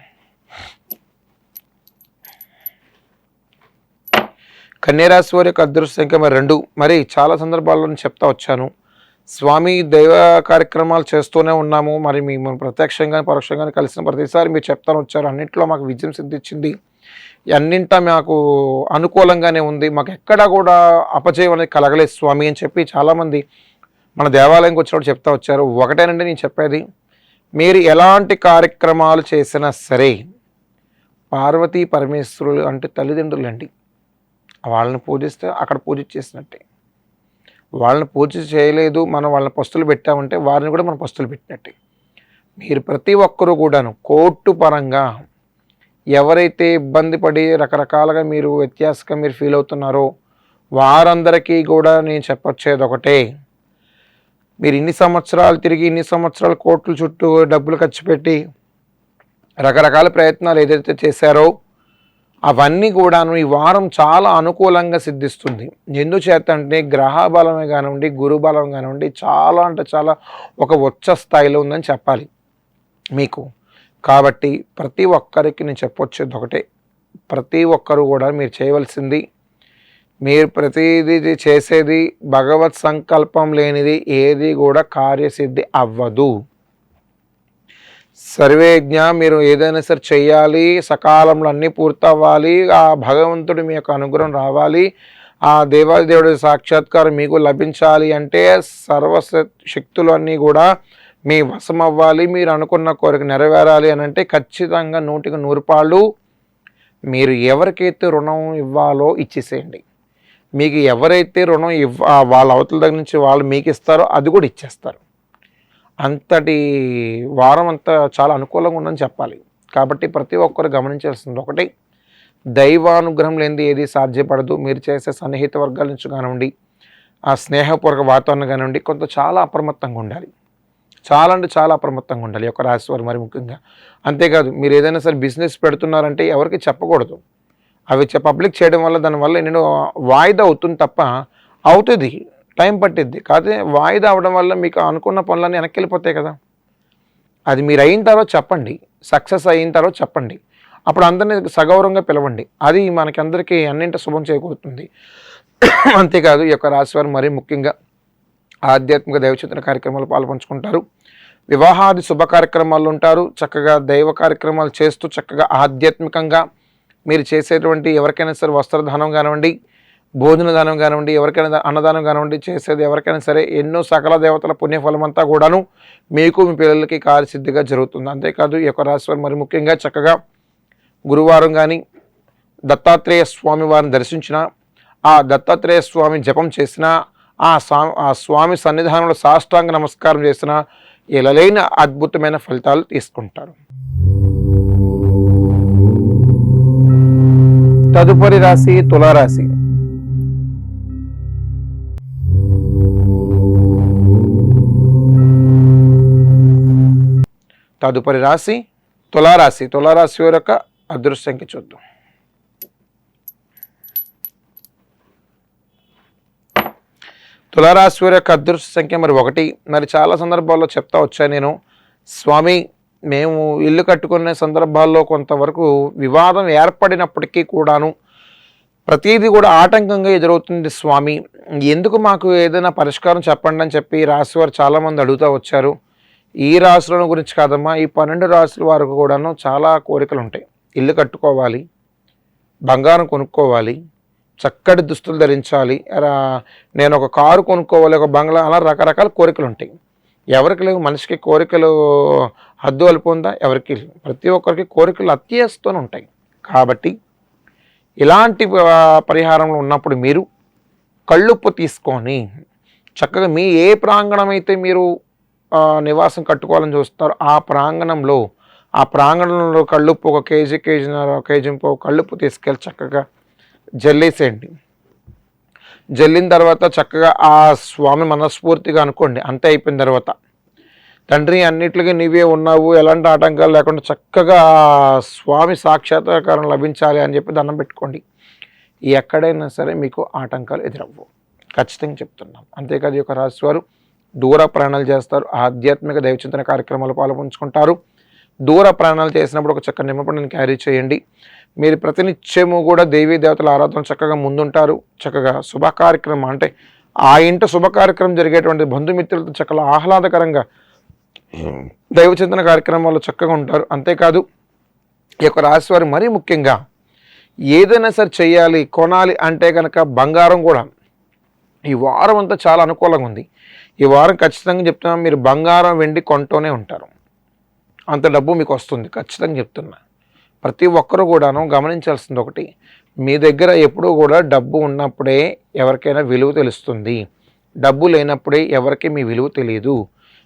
కన్యరాశి వారి యొక్క అదృష్ట సంఖ్య మరి 2. మరి చాలా సందర్భాల్లో చెప్తా వచ్చాను, స్వామి దైవ కార్యక్రమాలు చేస్తూనే ఉన్నాము, మరి మేము ప్రత్యక్షంగా పరోక్షంగా కలిసిన ప్రతిసారి మీరు చెప్తాను వచ్చారు, అన్నింటిలో మాకు విజయం సిద్ధించింది, అన్నింటా మాకు అనుకూలంగానే ఉంది, మాకు ఎక్కడా కూడా అపజయం అనేది కలగలేదు స్వామి అని చెప్పి చాలామంది మన దేవాలయంకి వచ్చినప్పుడు చెప్తా వచ్చారు. ఒకటేనండి నేను చెప్పేది, మీరు ఎలాంటి కార్యక్రమాలు చేసినా సరే పార్వతీ పరమేశ్వరులు అంటే తల్లిదండ్రులు అండి, వాళ్ళని పూజిస్తే అక్కడ పూజ చేసినట్టే. వాళ్ళని పూజ చేయలేదు, మనం వాళ్ళని పస్తులు పెట్టామంటే వారిని కూడా మనం పస్తులు పెట్టినట్టే. మీరు ప్రతి ఒక్కరూ కూడాను కోర్టు పరంగా ఎవరైతే ఇబ్బంది పడి రకరకాలుగా మీరు వ్యత్యాసంగా మీరు ఫీల్ అవుతున్నారో వారందరికీ కూడా నేను చెప్పొచ్చేది ఒకటే, మీరు ఇన్ని సంవత్సరాలు తిరిగి ఇన్ని సంవత్సరాలు కోర్టుల చుట్టూ డబ్బులు ఖర్చు పెట్టి రకరకాల ప్రయత్నాలు ఏదైతే చేశారో అవన్నీ కూడాను ఈ వారం చాలా అనుకూలంగా సిద్ధిస్తుంది. ఎందుచేత అంటే గ్రహ బలమే కానివ్వండి, గురు బలం కానివ్వండి చాలా అంటే చాలా ఒక ఉచ్చ స్థాయిలో ఉందని చెప్పాలి మీకు. కాబట్టి ప్రతి ఒక్కరికి నేను చెప్పొచ్చేది ఒకటే, ప్రతి ఒక్కరు కూడా మీరు చేయవలసింది మీరు ప్రతిదీ చేసేది భగవత్ సంకల్పం లేనిది ఏది కూడా కార్యసిద్ధి అవ్వదు. సర్వేజ్ఞ, మీరు ఏదైనా సరే చెయ్యాలి, సకాలంలో అన్నీ పూర్తవ్వాలి, ఆ భగవంతుడి మీ యొక్క అనుగ్రహం రావాలి, ఆ దేవాదేవుడి సాక్షాత్కారం మీకు లభించాలి అంటే శక్తులు అన్నీ కూడా మీ వశం అవ్వాలి, మీరు అనుకున్న కోరిక నెరవేరాలి అని అంటే ఖచ్చితంగా 100% మీరు ఎవరికైతే రుణం ఇవ్వాలో ఇచ్చేసేయండి. మీకు ఎవరైతే రుణం వాళ్ళ అవతల దగ్గర నుంచి వాళ్ళు మీకు ఇస్తారో అది కూడా ఇచ్చేస్తారు. అంతటి వారం అంతా చాలా అనుకూలంగా ఉందని చెప్పాలి. కాబట్టి ప్రతి ఒక్కరు గమనించాల్సింది ఒకటి, దైవానుగ్రహం లేనిది ఏది సాధ్యపడదు. మీరు చేసే సన్నిహిత వర్గాల నుంచి కానివ్వండి, ఆ స్నేహపూర్వక వాతావరణం కానివ్వండి, కొంత చాలా అప్రమత్తంగా ఉండాలి. చాలా అంటే చాలా అప్రమత్తంగా ఉండాలి ఒక రాశి వారు మరి ముఖ్యంగా. అంతేకాదు, మీరు ఏదైనా సరే బిజినెస్ పెడుతున్నారంటే ఎవరికి చెప్పకూడదు. అవి పబ్లిక్ చేయడం వల్ల దానివల్ల ఎన్నో వాయిదా అవుతుంది తప్ప, అవుతుంది, టైం పట్టిద్ది. కాకపోతే వాయిదా అవడం వల్ల మీకు అనుకున్న పనులన్నీ వెనక్కి వెళ్ళిపోతాయి కదా. అది మీరు అయిన తర్వాత చెప్పండి, సక్సెస్ అయిన తర్వాత చెప్పండి, అప్పుడు అందరినీ సగౌరవంగా పిలవండి. అది మనకి అందరికీ అన్నింటి శుభం చేకూరుతుంది. అంతేకాదు, ఈ యొక్క రాశివారు మరీ ముఖ్యంగా ఆధ్యాత్మిక దైవచింతన కార్యక్రమాలు పాల్పంచుకుంటారు, వివాహాది శుభ కార్యక్రమాలు ఉంటారు. చక్కగా దైవ కార్యక్రమాలు చేస్తూ చక్కగా ఆధ్యాత్మికంగా మీరు చేసేటువంటి ఎవరికైనా సరే వస్త్రదానం కానివ్వండి, భోజన దానం కానివ్వండి, ఎవరికైనా అన్నదానం కానివ్వండి, చేసేది ఎవరికైనా సరే ఎన్నో సకల దేవతల పుణ్యఫలం అంతా కూడాను మీకు మీ పిల్లలకి కార్యసిద్ధిగా జరుగుతుంది. అంతేకాదు, ఈ యొక్క రాశివారు మరి ముఖ్యంగా చక్కగా గురువారం కానీ దత్తాత్రేయ స్వామి వారిని దర్శించిన, ఆ దత్తాత్రేయ స్వామి జపం చేసిన, ఆ స్వామి సన్నిధానంలో సాష్టాంగ నమస్కారం చేసిన ఎలలేని అద్భుతమైన ఫలితాలు తీసుకుంటారు. తదుపరి రాశి తులారాశి. తదుపరి రాశి తులారాశి. తులారాశి యొక్క అదృష్ట సంఖ్య చూద్దాం. తులారాశి యొక్క అదృష్ట సంఖ్య మరి 1. మరి చాలా సందర్భాల్లో చెప్తా వచ్చాను నేను, స్వామి మేము ఇల్లు కట్టుకునే సందర్భాల్లో కొంతవరకు వివాదం ఏర్పడినప్పటికీ కూడాను ప్రతిదీ కూడా ఆటంకంగా ఎదురవుతుంది స్వామి, ఎందుకు మాకు ఏదైనా పరిష్కారం చెప్పండి అని చెప్పి రాశివారు చాలామంది అడుగుతూ వచ్చారు. ఈ రాశుల గురించి కాదమ్మా, ఈ 12 రాశుల వారికి కూడాను చాలా కోరికలు ఉంటాయి. ఇల్లు కట్టుకోవాలి, బంగారం కొనుక్కోవాలి, చక్కటి దుస్తులు ధరించాలి, నేను ఒక కారు కొనుక్కోవాలి, ఒక బంగ్లా, అలా రకరకాల కోరికలు ఉంటాయి. ఎవరికి లేవు? మనిషికి కోరికలు హద్దు అలుపు ఉందా? ఎవరికి లేవు. ప్రతి ఒక్కరికి కోరికలు అత్యస్తూనే ఉంటాయి. కాబట్టి ఇలాంటి పరిహారంలో ఉన్నప్పుడు మీరు కళ్ళుప్పు తీసుకొని చక్కగా మీ ఏ ప్రాంగణం అయితే మీరు నివాసం కట్టుకోవాలని చూస్తారో ఆ ప్రాంగణంలో కళ్ళుప్పు ఒక కేజీ కళ్ళుప్పు తీసుకెళ్ళి చక్కగా జల్లేసేయండి. జల్లిన తర్వాత చక్కగా ఆ స్వామి మనస్ఫూర్తిగా అనుకోండి. అంతే అయిపోయిన తర్వాత, తండ్రి అన్నిటికీ నీవే ఉన్నావు, ఎలాంటి ఆటంకాలు లేకుండా చక్కగా స్వామి సాక్షాత్కారం లభించాలి అని చెప్పి దండం పెట్టుకోండి. ఎక్కడైనా సరే మీకు ఆటంకాలు ఎదురవ్వవు, ఖచ్చితంగా చెప్తున్నాం. అంతేకాదు, ఈ యొక్క రాశి వారు దూర ప్రయాణాలు చేస్తారు, ఆధ్యాత్మిక దైవచింతన కార్యక్రమాలు పాల్పంచుకుంటారు. దూర ప్రయాణాలు చేసినప్పుడు ఒక చక్కని నిమ్మపండుని క్యారీ చేయండి. మీరు ప్రతినిత్యము కూడా దేవీ దేవతల ఆరాధన చక్కగా ముందుంటారు. చక్కగా శుభ కార్యక్రమం అంటే ఆ ఇంట శుభ కార్యక్రమం జరిగేటువంటి బంధుమిత్రులతో చక్కగా ఆహ్లాదకరంగా దైవచింతన కార్యక్రమాల్లో చక్కగా ఉంటారు. అంతేకాదు, ఈ యొక్క రాశి వారు మరీ ముఖ్యంగా ఏదైనా సరే చెయ్యాలి, కొనాలి అంటే కనుక బంగారం కూడా ఈ వారం అంతా చాలా అనుకూలంగా ఉంది. ఈ వారం ఖచ్చితంగా చెప్తున్నాం, మీరు బంగారం వెండి కొంటూనే ఉంటారు, అంత డబ్బు మీకు వస్తుంది, ఖచ్చితంగా చెప్తున్నా. ప్రతి ఒక్కరూ కూడాను గమనించాల్సింది ఒకటి, మీ దగ్గర ఎప్పుడూ కూడా డబ్బు ఉన్నప్పుడే ఎవరికైనా విలువ తెలుస్తుంది, డబ్బు లేనప్పుడే ఎవరికి మీ విలువ తెలియదు.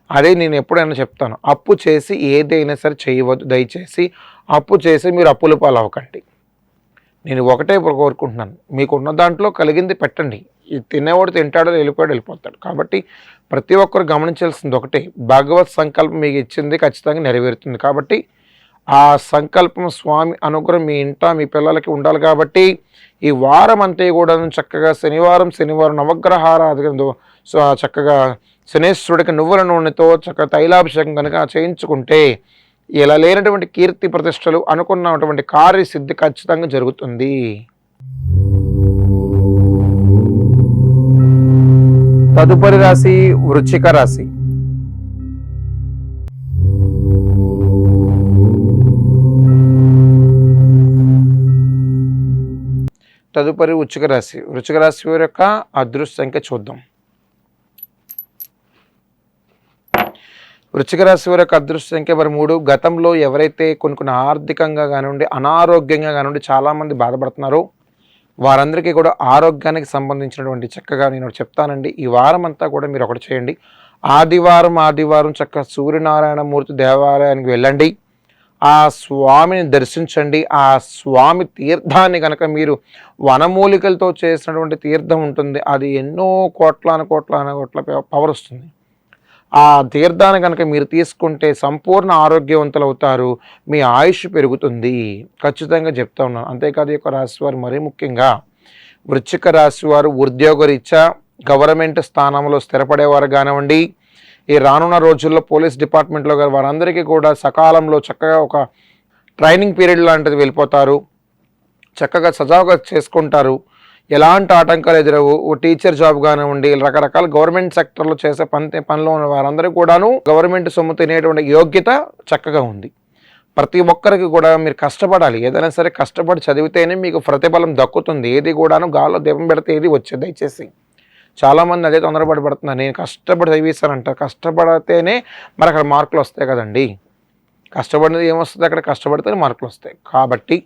అదే నేను ఎప్పుడైనా చెప్తాను, అప్పు చేసి ఏదైనా సరే చేయవద్దు. దయచేసి అప్పు చేసి మీరు అప్పుల పాలవ్వకండి. నేను ఒకటే కోరుకుంటున్నాను, మీకున్న దాంట్లో కలిగింది పెట్టండి. తినేవాడు తింటాడో వెళ్ళిపోతాడు. కాబట్టి ప్రతి ఒక్కరు గమనించాల్సింది ఒకటే, భగవత్ సంకల్పం మీకు ఇచ్చింది ఖచ్చితంగా నెరవేరుతుంది. కాబట్టి ఆ సంకల్పం స్వామి అనుగ్రహం మీ ఇంట మీ పిల్లలకి ఉండాలి. కాబట్టి ఈ వారం అంతే కూడా చక్కగా శనివారం నవగ్రహారాధనతో చక్కగా శనేశ్వరుడికి నువ్వుల నూనెతో చక్కగా తైలాభిషేకం కనుక చేయించుకుంటే ఇలా లేనటువంటి కీర్తి ప్రతిష్టలు అనుకున్నటువంటి కార్యసిద్ధి ఖచ్చితంగా జరుగుతుంది. తదుపరి రాశి వృశ్చిక రాశి. తదుపరి వృశ్చిక రాశి. వృశ్చిక రాశి వారి యొక్క అదృష్ట సంఖ్య చూద్దాం. వృశ్చిక రాశి వారి యొక్క అదృష్ట సంఖ్య మరి 3. గతంలో ఎవరైతే కొన్ని ఆర్థికంగా కానివ్వండి, అనారోగ్యంగా కానివ్వండి చాలామంది బాధపడుతున్నారో వారందరికీ కూడా ఆరోగ్యానికి సంబంధించినటువంటి చక్కగా నేను చెప్తానండి. ఈ వారం అంతా కూడా మీరు ఒకటి చేయండి. ఆదివారం చక్కగా సూర్యనారాయణ మూర్తి దేవాలయానికి వెళ్ళండి. ఆ స్వామిని దర్శించండి. ఆ స్వామి తీర్థాన్ని కనుక మీరు వనమూలికలతో చేసినటువంటి తీర్థం ఉంటుంది, అది ఎన్నో కోట్ల పవర్ వస్తుంది. ఆ తీర్థాన్ని కనుక మీరు తీసుకుంటే సంపూర్ణ ఆరోగ్యవంతులు అవుతారు, మీ ఆయుష్ పెరుగుతుంది. ఖచ్చితంగా చెప్తా ఉన్నాను. అంతేకాదు ఈ యొక్క రాశి వారు మరీ ముఖ్యంగా వృశ్చిక రాశి వారు ఉద్యోగరీత్యా గవర్నమెంట్ స్థానంలో స్థిరపడేవారు కానివ్వండి, ఈ రానున్న రోజుల్లో పోలీస్ డిపార్ట్మెంట్లో వారందరికీ కూడా సకాలంలో చక్కగా ఒక ట్రైనింగ్ పీరియడ్ లాంటిది వెళ్ళిపోతారు, చక్కగా సజావుగా చేసుకుంటారు, ఎలాంటి ఆటంకాలు ఎదురవు. టీచర్ జాబ్ కానివ్వండి, రకరకాల గవర్నమెంట్ సెక్టర్లో చేసే పనిలో ఉన్న వారందరూ కూడాను గవర్నమెంట్ సొమ్ము తినేటువంటి యోగ్యత చక్కగా ఉంది. ప్రతి ఒక్కరికి కూడా మీరు కష్టపడాలి. ఏదైనా సరే కష్టపడి చదివితేనే మీకు ప్రతిఫలం దక్కుతుంది. ఏది కూడాను గాల్లో దీపం పెడితే ఏది వచ్చేది. దయచేసి చాలామంది అదే తొందరపడి పడుతున్నారు. నేను కష్టపడి చదివిస్తానంటారు. కష్టపడితేనే మరి అక్కడ మార్కులు వస్తాయి కదండి. కష్టపడినది ఏమొస్తుంది, అక్కడ కష్టపడితేనే మార్కులు వస్తాయి. కాబట్టి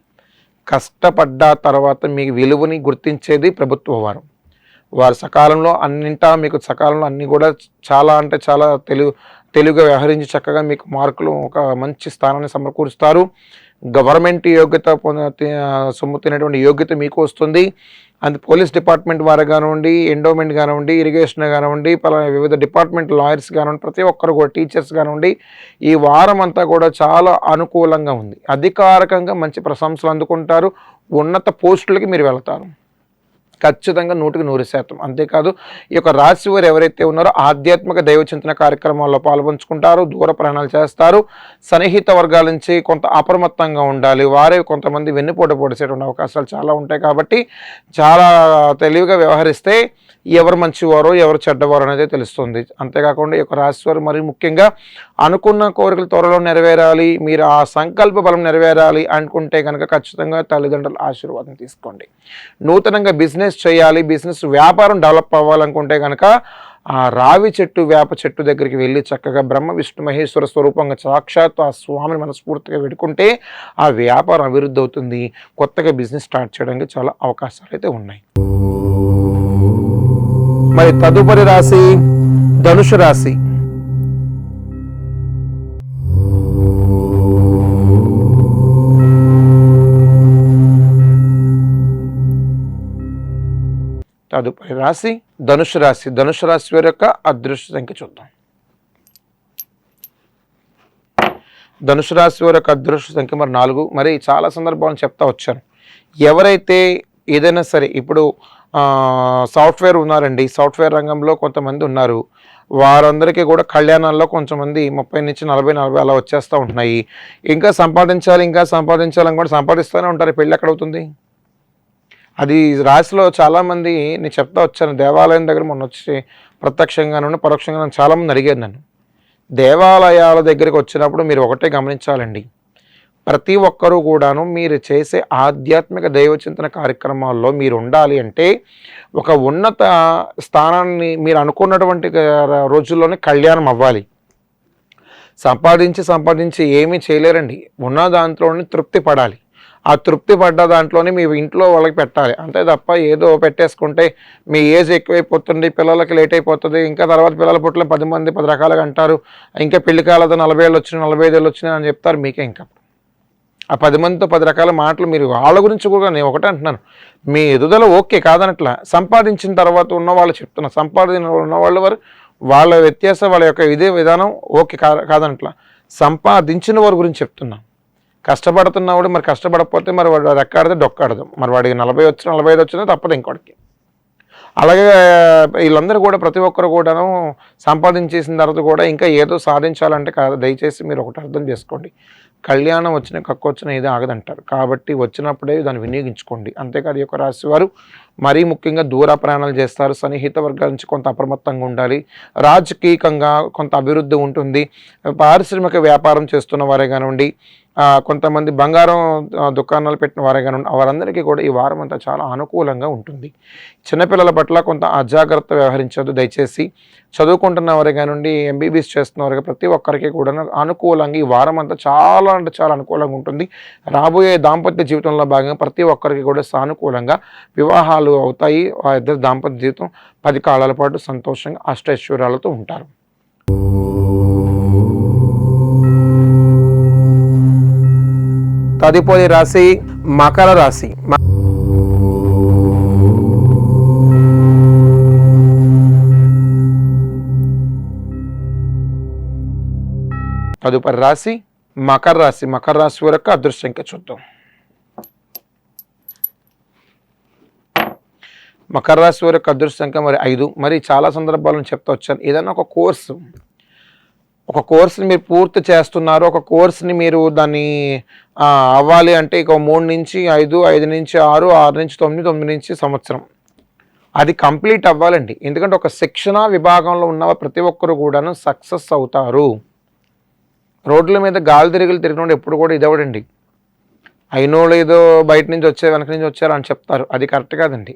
కష్టపడ్డ తర్వాత మీకు విలువని గుర్తించేది ప్రభుత్వ వారు సకాలంలో మీకు సకాలంలో అన్నీ కూడా చాలా అంటే చాలా తెలుగుగా వ్యవహరించి చక్కగా మీకు మార్కులు ఒక మంచి స్థానాన్ని సమకూరుస్తారు. గవర్నమెంట్ యోగ్యత సొమ్ము తినేటువంటి యోగ్యత మీకు వస్తుంది. అది పోలీస్ డిపార్ట్మెంట్ వారు కానివ్వండి, ఎండోమెంట్ కానివ్వండి, ఇరిగేషన్ కానివ్వండి, వివిధ డిపార్ట్మెంట్ లాయర్స్ కానివ్వండి, ప్రతి ఒక్కరు కూడా టీచర్స్ కానివ్వండి, ఈ వారం అంతా కూడా చాలా అనుకూలంగా ఉంది. అధికారికంగా మంచి ప్రశంసలు అందుకుంటారు. ఉన్నత పోస్టులకి మీరు వెళతారు. ఖచ్చితంగా 100%. అంతేకాదు ఈ యొక్క రాశి వారు ఎవరైతే ఉన్నారో ఆధ్యాత్మిక దైవ చింతన కార్యక్రమాల్లో పాల్పంచుకుంటారు, దూర ప్రయాణాలు చేస్తారు. సన్నిహిత వర్గాల నుంచి కొంత అప్రమత్తంగా ఉండాలి. వారే కొంతమంది వెన్నుపోటు పొడిచేటువంటి అవకాశాలు చాలా ఉంటాయి. కాబట్టి చాలా తెలివిగా వ్యవహరిస్తే ఎవరు మంచివారో ఎవరు చెడ్డవారో అనేది తెలుస్తుంది. అంతేకాకుండా ఈ యొక్క రాశి వారు మరి ముఖ్యంగా అనుకున్న కోరికలు త్వరలో నెరవేరాలి, మీరు ఆ సంకల్ప బలం నెరవేరాలి అనుకుంటే కనుక ఖచ్చితంగా తల్లిదండ్రుల ఆశీర్వాదం తీసుకోండి. నూతనంగా బిజినెస్ చేయాలి, బిజినెస్ వ్యాపారం డెవలప్ అవ్వాలనుకుంటే కనుక ఆ రావి చెట్టు వేప చెట్టు దగ్గరికి వెళ్ళి చక్కగా బ్రహ్మ విష్ణు మహేశ్వర స్వరూపంగా సాక్షాత్తు ఆ స్వామిని మనస్ఫూర్తిగా పెట్టుకుంటే ఆ వ్యాపారం అభివృద్ధి అవుతుంది. కొత్తగా బిజినెస్ స్టార్ట్ చేయడానికి చాలా అవకాశాలు అయితే ఉన్నాయి. మరి తదుపరి రాశి ధనుసు రాశి. తదుపరి రాశి ధనుసు రాశి. ధనుసు రాశి వారి యొక్క అదృష్ట సంఖ్య చూద్దాం. ధనుసు రాశి వారి యొక్క అదృష్ట సంఖ్య మరి 4. మరి చాలా సందర్భాలను చెప్తా వచ్చాను. ఎవరైతే ఏదైనా సరే ఇప్పుడు సాఫ్ట్వేర్ ఉన్నారండి, సాఫ్ట్వేర్ రంగంలో కొంతమంది ఉన్నారు. వారందరికీ కూడా కళ్యాణాల్లో కొంతమంది 30 నుంచి 40 అలా వచ్చేస్తూ ఉంటున్నాయి. ఇంకా సంపాదించాలని కూడా సంపాదిస్తూనే ఉంటారు. పెళ్ళి ఎక్కడ అవుతుంది? అది రాశిలో చాలామంది నేను చెప్తా వచ్చాను. దేవాలయం దగ్గర మొన్న వచ్చి ప్రత్యక్షంగాను పరోక్షంగా చాలామంది అడిగారు నన్ను. దేవాలయాల దగ్గరికి వచ్చినప్పుడు మీరు ఒకటే గమనించాలండి, ప్రతి ఒక్కరూ కూడాను మీరు చేసే ఆధ్యాత్మిక దైవచింతన కార్యక్రమాల్లో మీరు ఉండాలి అంటే ఒక ఉన్నత స్థానాన్ని మీరు అనుకున్నటువంటి రోజుల్లోనే కళ్యాణం అవ్వాలి. సంపాదించి ఏమీ చేయలేరండి. ఉన్న దాంట్లోనే తృప్తి పడాలి. ఆ తృప్తి పడ్డ దాంట్లోనే మీ ఇంట్లో వాళ్ళకి పెట్టాలి. అంతే తప్ప ఏదో పెట్టేసుకుంటే మీ ఏజ్ ఎక్కువైపోతుంది, పిల్లలకి లేట్ అయిపోతుంది. ఇంకా తర్వాత పిల్లల పుట్ల 10 మంది 10 రకాలుగా అంటారు. ఇంకా పెళ్లి కాలేదు, 40 ఏళ్ళు వచ్చినాయి, 45 ఏళ్ళు వచ్చినాయి అని చెప్తారు. మీకే ఇంకా ఆ 10 మందితో 10 రకాల మాటలు. మీరు వాళ్ళ గురించి కూడా నేను ఒకటే అంటున్నాను, మీ ఎదుగుదల ఓకే కాదనట్లా, సంపాదించిన తర్వాత ఉన్నవాళ్ళు చెప్తున్నా. సంపాదన ఉన్నవాళ్ళు వాళ్ళ వ్యత్యాసం వాళ్ళ యొక్క ఇదే విధానం ఓకే కాదనట్లా, సంపాదించిన వారి గురించి చెప్తున్నా. కష్టపడుతున్నవాడు మరి కష్టపడకపోతే మరి వాడు రెక్కాడితే డొక్కాడదు. మరి వాడికి 40 వచ్చినా 45 వచ్చినా తప్పదు ఇంకోటికి. అలాగే వీళ్ళందరూ కూడా ప్రతి ఒక్కరు కూడాను సంపాదించేసిన తర్వాత కూడా ఇంకా ఏదో సాధించాలంటే కాదు. దయచేసి మీరు ఒకటి అర్థం చేసుకోండి, కళ్యాణం వచ్చిన కక్కొచ్చిన ఏది ఆగదంటారు. కాబట్టి వచ్చినప్పుడే దాన్ని వినియోగించుకోండి. అంతేకాదు ఈ యొక్క రాశి వారు మరీ ముఖ్యంగా దూర ప్రయాణాలు చేస్తారు. సన్నిహిత వర్గాల నుంచి కొంత అప్రమత్తంగా ఉండాలి. రాజకీయంగా కొంత అభివృద్ధి ఉంటుంది. పారిశ్రామిక వ్యాపారం చేస్తున్న వారే కానివ్వండి, కొంతమంది బంగారం దుకాణాలు పెట్టిన వారే కానివ్వండి, వారందరికీ కూడా ఈ వారం అంతా చాలా అనుకూలంగా ఉంటుంది. చిన్నపిల్లల పట్ల కొంత అజాగ్రత్త వ్యవహరించదు దయచేసి. చదువుకుంటున్న వారే కానివ్వండి, ఎంబీబీఎస్ చేస్తున్న వారికి ప్రతి ఒక్కరికి కూడా అనుకూలంగా ఈ వారం అంతా చాలా అంటే చాలా అనుకూలంగా ఉంటుంది. రాబోయే దాంపత్య జీవితంలో భాగంగా ప్రతి ఒక్కరికి కూడా సానుకూలంగా వివాహాలు అవుతాయి. ఆ ఇద్దరు దాంపత్య జీవితం 10 కాలాల పాటు సంతోషంగా అష్టైశ్వర్యాలతో ఉంటారు. తదుపరి రాశి మకర రాశి. తదుపరి రాశి మకర రాశి. మకర రాశి వరకు అదృష్ట సంఖ్య చూద్దాం. మకర రాశి వరకు అదృష్ట సంఖ్య మరి 5. మరి చాలా సందర్భాలను చెప్తా వచ్చాను. ఏదైనా ఒక కోర్సుని మీరు పూర్తి చేస్తున్నారు. ఒక కోర్సుని మీరు దాన్ని అవ్వాలి అంటే ఇక 3 నుంచి 5, 5 నుంచి 6, 6 నుంచి 9, 9 నుంచి సంవత్సరం అది కంప్లీట్ అవ్వాలండి. ఎందుకంటే ఒక శిక్షణ విభాగంలో ఉన్న ప్రతి ఒక్కరు కూడాను సక్సెస్ అవుతారు. రోడ్ల మీద గాలి తిరిగినోడు ఎప్పుడు కూడా ఇదవడండి. అయినోళ్ళు ఏదో బయట నుంచి వచ్చారు, వెనక నుంచి వచ్చారు అని చెప్తారు. అది కరెక్ట్ కాదండి.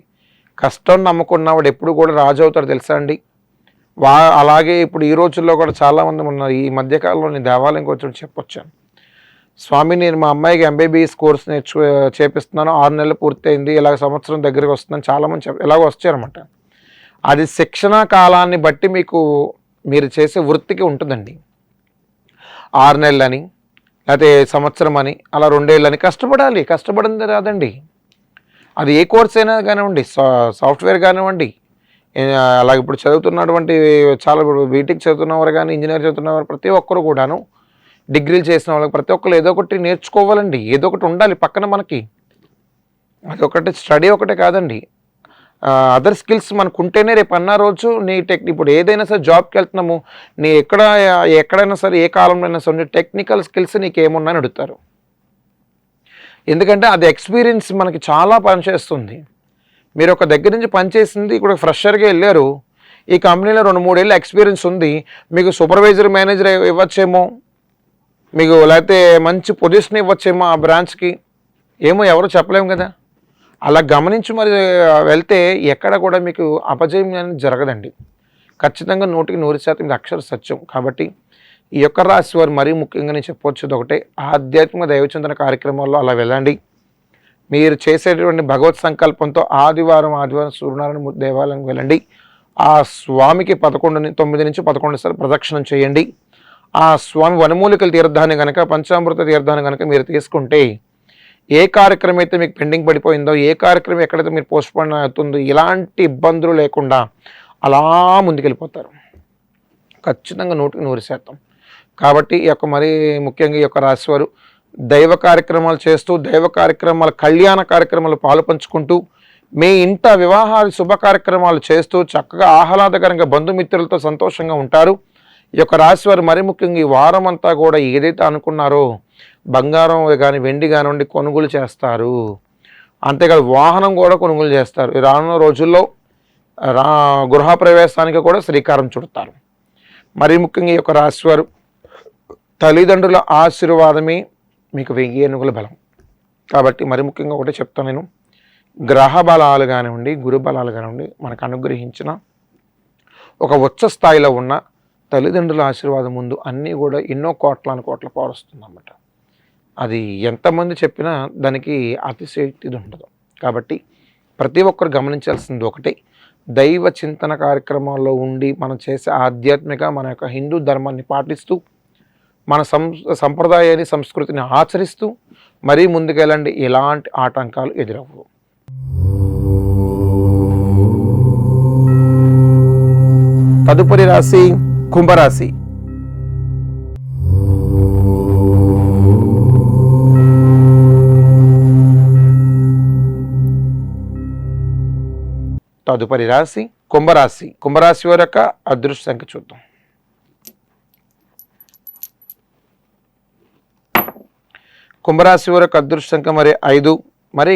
కష్టం నమ్ముకున్నవాడు ఎప్పుడు కూడా రాజు అవుతాడు తెలుసా అండి. అలాగే ఇప్పుడు ఈ రోజుల్లో కూడా చాలామంది ఉన్నారు. ఈ మధ్యకాలంలో నేను దేవాలయంకి వచ్చి చెప్పొచ్చాను, స్వామి నేను మా అమ్మాయికి ఎంబీబీఎస్ కోర్స్ చేపిస్తున్నాను, 6 నెలలు పూర్తయింది, ఇలాగ సంవత్సరం దగ్గరికి వస్తున్నాను, చాలామంది ఇలాగ వచ్చారన్నమాట. అది శిక్షణ కాలాన్ని బట్టి మీరు చేసే వృత్తికి ఉంటుందండి. 6 నెలలని లేకపోతే సంవత్సరం అని అలా 2 ఏళ్ళని కష్టపడాలి. కష్టపడింది రాదండి. అది ఏ కోర్స్ అయినా కానివ్వండి, సాఫ్ట్వేర్ కానివ్వండి, అలాగే ఇప్పుడు చదువుతున్నటువంటి చాలా బీటెక్ చదువుతున్నవారు కానీ, ఇంజనీర్ చదువుతున్నవారు ప్రతి ఒక్కరు కూడాను, డిగ్రీలు చేసిన వాళ్ళకి ప్రతి ఒక్కరు ఏదో ఒకటి నేర్చుకోవాలండి. ఏదో ఒకటి ఉండాలి పక్కన మనకి. అదొకటి స్టడీ ఒకటే కాదండి, అదర్ స్కిల్స్ మనకు ఉంటేనే రేపు అన్న రోజు ఇప్పుడు ఏదైనా సరే జాబ్కి వెళ్తున్నాము, ఎక్కడైనా సరే ఏ కాలంలో అయినా సరే టెక్నికల్ స్కిల్స్ నీకేమున్నా అని అడుగుతారు. ఎందుకంటే అది ఎక్స్పీరియన్స్ మనకి చాలా పనిచేస్తుంది. మీరు ఒక దగ్గర నుంచి పనిచేసింది ఇప్పుడు ఫ్రెషర్గా వెళ్ళారు, ఈ కంపెనీలో 2-3 ఏళ్ళ ఎక్స్పీరియన్స్ ఉంది, మీకు సూపర్వైజర్ మేనేజర్ ఇవ్వచ్చేమో, మీకు లేకపోతే మంచి పొజిషన్ ఇవ్వచ్చేమో ఆ బ్రాంచ్కి, ఏమో ఎవరు చెప్పలేము కదా. అలా గమనించి మరి వెళ్తే ఎక్కడ కూడా మీకు అపజయం అనేది జరగదండి. ఖచ్చితంగా 100% ఇది అక్షర సత్యం. కాబట్టి ఈ యొక్క రాశి వారు మరీ ముఖ్యంగా నేను చెప్పొచ్చేది ఒకటే, ఆధ్యాత్మిక దైవచింతన కార్యక్రమాల్లో అలా వెళ్ళండి. మీరు చేసేటువంటి భగవత్ సంకల్పంతో ఆదివారం సూర్యనారాయణ దేవాలయం వెళ్ళండి. ఆ స్వామికి 9 నుంచి 11 సార్లు ప్రదక్షిణం చేయండి. ఆ స్వామి వనమూలికల తీర్థాన్ని కనుక, పంచామృత తీర్థాన్ని కనుక మీరు తీసుకుంటే, ఏ కార్యక్రమం అయితే మీకు పెండింగ్ పడిపోయిందో, ఏ కార్యక్రమం ఎక్కడైతే మీరు పోస్ట్పోన్ అవుతుందో, ఇలాంటి ఇబ్బందులు లేకుండా అలా ముందుకెళ్ళిపోతారు. ఖచ్చితంగా 100%. కాబట్టి ఈ యొక్క మరీ ముఖ్యంగా ఈ యొక్క రాశివారు దైవ కార్యక్రమాలు చేస్తూ, దైవ కార్యక్రమాలు, కళ్యాణ కార్యక్రమాలు పాలు పంచుకుంటూ, మీ ఇంట వివాహాలు శుభ కార్యక్రమాలు చేస్తూ చక్కగా ఆహ్లాదకరంగా బంధుమిత్రులతో సంతోషంగా ఉంటారు. ఈ యొక్క రాశివారు మరీ ముఖ్యంగా ఈ వారం అంతా కూడా ఏదైతే అనుకున్నారో బంగారం కానీ వెండి కానివ్వండి కొనుగోలు చేస్తారు. అంతేకాదు వాహనం కూడా కొనుగోలు చేస్తారు. రానున్న రోజుల్లో గృహప్రవేశానికి కూడా శ్రీకారం చుడతారు. మరీ ముఖ్యంగా ఈ యొక్క రాశివారు తల్లిదండ్రుల ఆశీర్వాదమే మీకు 1000 ఏనుగుల బలం. కాబట్టి మరి ముఖ్యంగా ఒకటే చెప్తాను నేను, గ్రహ బలాలు కానివ్వండి, గురు బలాలు కానివ్వండి, మనకు అనుగ్రహించిన ఒక ఉచ్చ స్థాయిలో ఉన్న తల్లిదండ్రుల ఆశీర్వాదం ముందు అన్నీ కూడా ఎన్నో కోట్ల పవర్ వస్తుందన్నమాట. అది ఎంతమంది చెప్పినా దానికి అతిశయోక్తి ఉండదు. కాబట్టి ప్రతి ఒక్కరు గమనించాల్సింది ఒకటే, దైవ చింతన కార్యక్రమాల్లో ఉండి మనం చేసే ఆధ్యాత్మిక మన యొక్క హిందూ ధర్మాన్ని పాటిస్తూ, మన సంప్రదాయాన్ని సంస్కృతిని ఆచరిస్తూ మరీ ముందుకెళ్ళండి. ఎలాంటి ఆటంకాలు ఎదురవ్వవు. తదుపరి రాశి కుంభరాశి. తదుపరి రాశి కుంభరాశి. కుంభరాశి వారి యొక్క అదృష్ట సంఖ్య చూద్దాం. కుంభరాశి వారికి అదృష్ట సంఖ్య మరి 5. మరి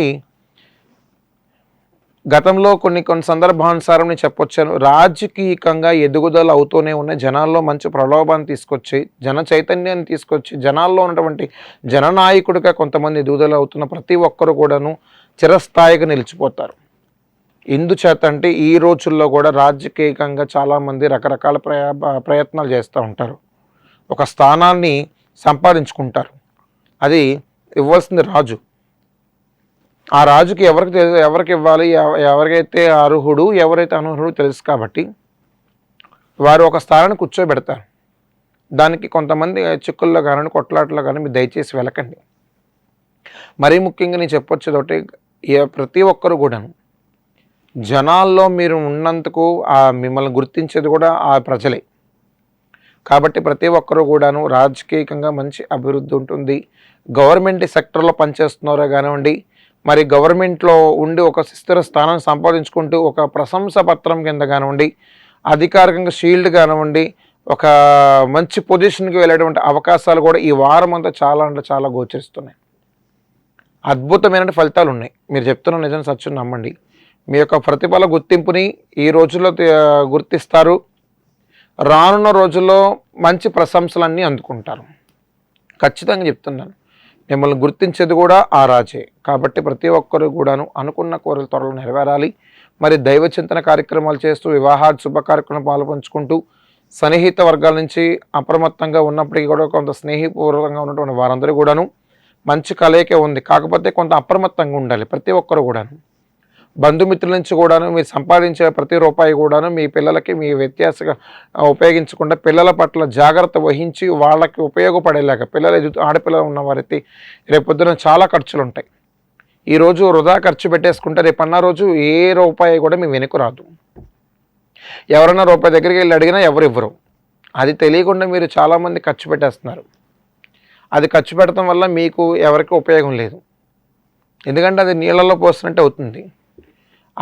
గతంలో కొన్ని సందర్భానుసారం నేను చెప్పొచ్చాను, రాజకీయంగా ఎదుగుదల అవుతూనే ఉన్నాయి. జనాల్లో మంచి ప్రలోభాన్ని తీసుకొచ్చి, జన చైతన్యాన్ని తీసుకొచ్చి, జనాల్లో ఉన్నటువంటి జననాయకుడిగా కొంతమంది ఎదుగుదల అవుతున్న ప్రతి ఒక్కరు కూడాను చిరస్థాయిగా నిలిచిపోతారు. ఎందుచేత అంటే ఈ రోజుల్లో కూడా రాజకీయంగా చాలామంది రకరకాల ప్రయత్నాలు చేస్తూ ఉంటారు. ఒక స్థానాన్ని సంపాదించుకుంటారు. అది ఇవ్వాల్సింది రాజు. ఆ రాజుకి ఎవరికి ఇవ్వాలి, ఎవరికైతే అర్హుడు ఎవరైతే అనర్హుడు తెలుసు కాబట్టి వారు ఒక స్థానాన్ని కూర్చోబెడతారు. దానికి కొంతమంది చిక్కుల్లో కానీ కొట్లాటలో కానీ మీరు దయచేసి వెళ్ళకండి. మరీ ముఖ్యంగా నేను చెప్పొచ్చేది ఒకటి, ప్రతి ఒక్కరు కూడాను జనాల్లో మీరు ఉన్నందుకు మిమ్మల్ని గుర్తించేది కూడా ఆ ప్రజలే. కాబట్టి ప్రతి ఒక్కరూ కూడాను రాజకీయంగా మంచి అభివృద్ధి ఉంటుంది. గవర్నమెంట్ సెక్టర్లో పనిచేస్తున్నారో కానివ్వండి, మరి గవర్నమెంట్లో ఉండి ఒక స్థిర స్థానం సంపాదించుకుంటూ ఒక ప్రశంస పత్రం కింద కానివ్వండి, అధికారికంగా షీల్డ్ కానివ్వండి, ఒక మంచి పొజిషన్కి వెళ్ళేటువంటి అవకాశాలు కూడా ఈ వారం అంతా చాలా అంటే చాలా గోచరిస్తున్నాయి. అద్భుతమైన ఫలితాలు ఉన్నాయి. మీరు చెప్తున్న నిజం సత్యం నమ్మండి. మీ యొక్క ప్రతిఫల గుర్తింపుని ఈ రోజుల్లో గుర్తిస్తారు. రానున్న రోజుల్లో మంచి ప్రశంసలన్నీ అందుకుంటారు. ఖచ్చితంగా చెప్తున్నాను. మిమ్మల్ని గుర్తించేది కూడా ఆ రాజే. కాబట్టి ప్రతి ఒక్కరు కూడాను అనుకున్న కోరికలు త్వరలో నెరవేరాలి. మరి దైవ చింతన కార్యక్రమాలు చేస్తూ, వివాహాది శుభ కార్యక్రమం పాల్పంచుకుంటూ, సన్నిహిత వర్గాల నుంచి అప్రమత్తంగా ఉన్నప్పటికీ కూడా కొంత స్నేహపూర్వకంగా ఉన్నటువంటి వారందరూ కూడాను మంచి కలయికే ఉంది. కాకపోతే కొంత అప్రమత్తంగా ఉండాలి ప్రతి ఒక్కరు కూడాను. బంధుమిత్రుల నుంచి కూడాను మీరు సంపాదించే ప్రతి రూపాయి కూడాను మీ పిల్లలకి మీ వ్యత్యాసంగా ఉపయోగించకుండా పిల్లల పట్ల జాగ్రత్త వహించి వాళ్ళకి ఉపయోగపడేలాగా, ఆడపిల్లలు ఉన్నవారైతే రేపొద్దున చాలా ఖర్చులు ఉంటాయి. ఈరోజు వృధా ఖర్చు పెట్టేసుకుంటే రేపన్న రోజు ఏ రూపాయి కూడా మీ వెనుక రాదు. ఎవరైనా రూపాయి దగ్గరికి వెళ్ళి అడిగినా ఎవరు ఇవ్వరు. అది తెలియకుండా మీరు చాలామంది ఖర్చు పెట్టేస్తున్నారు. అది ఖర్చు పెట్టడం వల్ల మీకు ఎవరికి ఉపయోగం లేదు. ఎందుకంటే అది నీళ్ళల్లో పోస్తున్నట్టు అవుతుంది.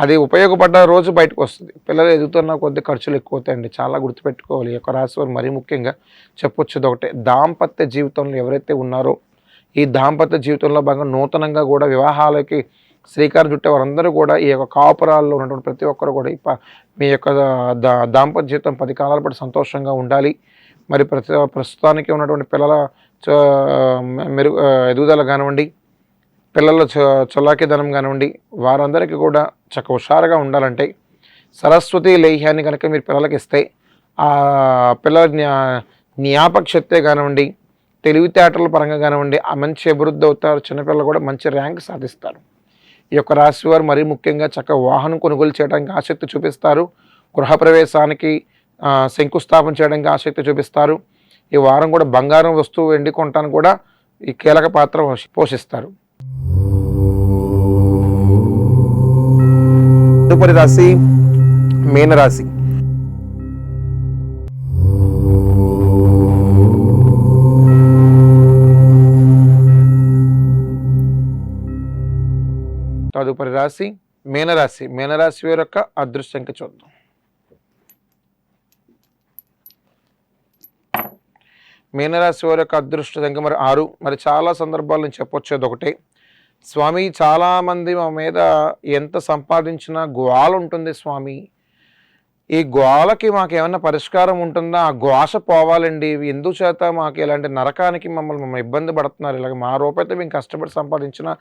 అది ఉపయోగపడ్డ రోజు బయటకు వస్తుంది. పిల్లలు ఎదుగుతున్న కొద్ది ఖర్చులు ఎక్కువ అవుతాయండి. చాలా గుర్తుపెట్టుకోవాలి. ఈ యొక్క రాశి వారు మరీ ముఖ్యంగా చెప్పొచ్చేది ఒకటే, దాంపత్య జీవితంలో ఎవరైతే ఉన్నారో ఈ దాంపత్య జీవితంలో భాగంగా నూతనంగా కూడా వివాహాలకి శ్రీకారం చుట్టే వారందరూ కూడా ఈ యొక్క కాపురాల్లో ఉన్నటువంటి ప్రతి ఒక్కరు కూడా మీ యొక్క దాంపత్య జీవితం 10 కాలాల పాటు సంతోషంగా ఉండాలి. మరి ప్రస్తుతానికి ఉన్నటువంటి పిల్లల ఎదుగుదల కానివ్వండి, పిల్లల చొల్లాకిదనం కానివ్వండి, వారందరికీ కూడా చక్క హుషారుగా ఉండాలంటే సరస్వతి లేహ్యాన్ని కనుక మీరు పిల్లలకి ఇస్తే ఆ పిల్లల జ్ఞాపక శక్తే కానివ్వండి, తెలివితేటల పరంగా కానివ్వండి మంచి అభివృద్ధి అవుతారు. చిన్నపిల్లలు కూడా మంచి ర్యాంక్ సాధిస్తారు. ఈ యొక్క రాశి వారు మరీ ముఖ్యంగా చక్క వాహనం కొనుగోలు చేయడానికి ఆసక్తి చూపిస్తారు. గృహప్రవేశానికి శంకుస్థాపన చేయడానికి ఆసక్తి చూపిస్తారు. ఈ వారం కూడా బంగారం వస్తువు వెండి కొనడానికి కూడా ఈ కీలక పాత్ర పోషిస్తారు. తదుపరి రాశి మీనరాశి. తదుపరి రాశి మీనరాశి. మీనరాశి వారి యొక్క అదృష్ట సంఖ్య చూద్దాం. మీనరాశి వారి యొక్క అదృష్ట సంఖ్య మరి 6. మరి చాలా సందర్భాలు నేను చెప్పొచ్చేది ఒకటే, స్వామి చాలామంది మా మీద ఎంత సంపాదించినా గోల ఉంటుంది స్వామి, ఈ గోలకి మాకు ఏమన్నా పరిష్కారం ఉంటుందా, ఆ ఘోష పోవాలండి, ఎందుచేత మాకు ఇలాంటి నరకానికి మమ్మల్ని ఇబ్బంది పడుతున్నారు, ఇలాగ మా రూపాయితో మేము కష్టపడి సంపాదించిన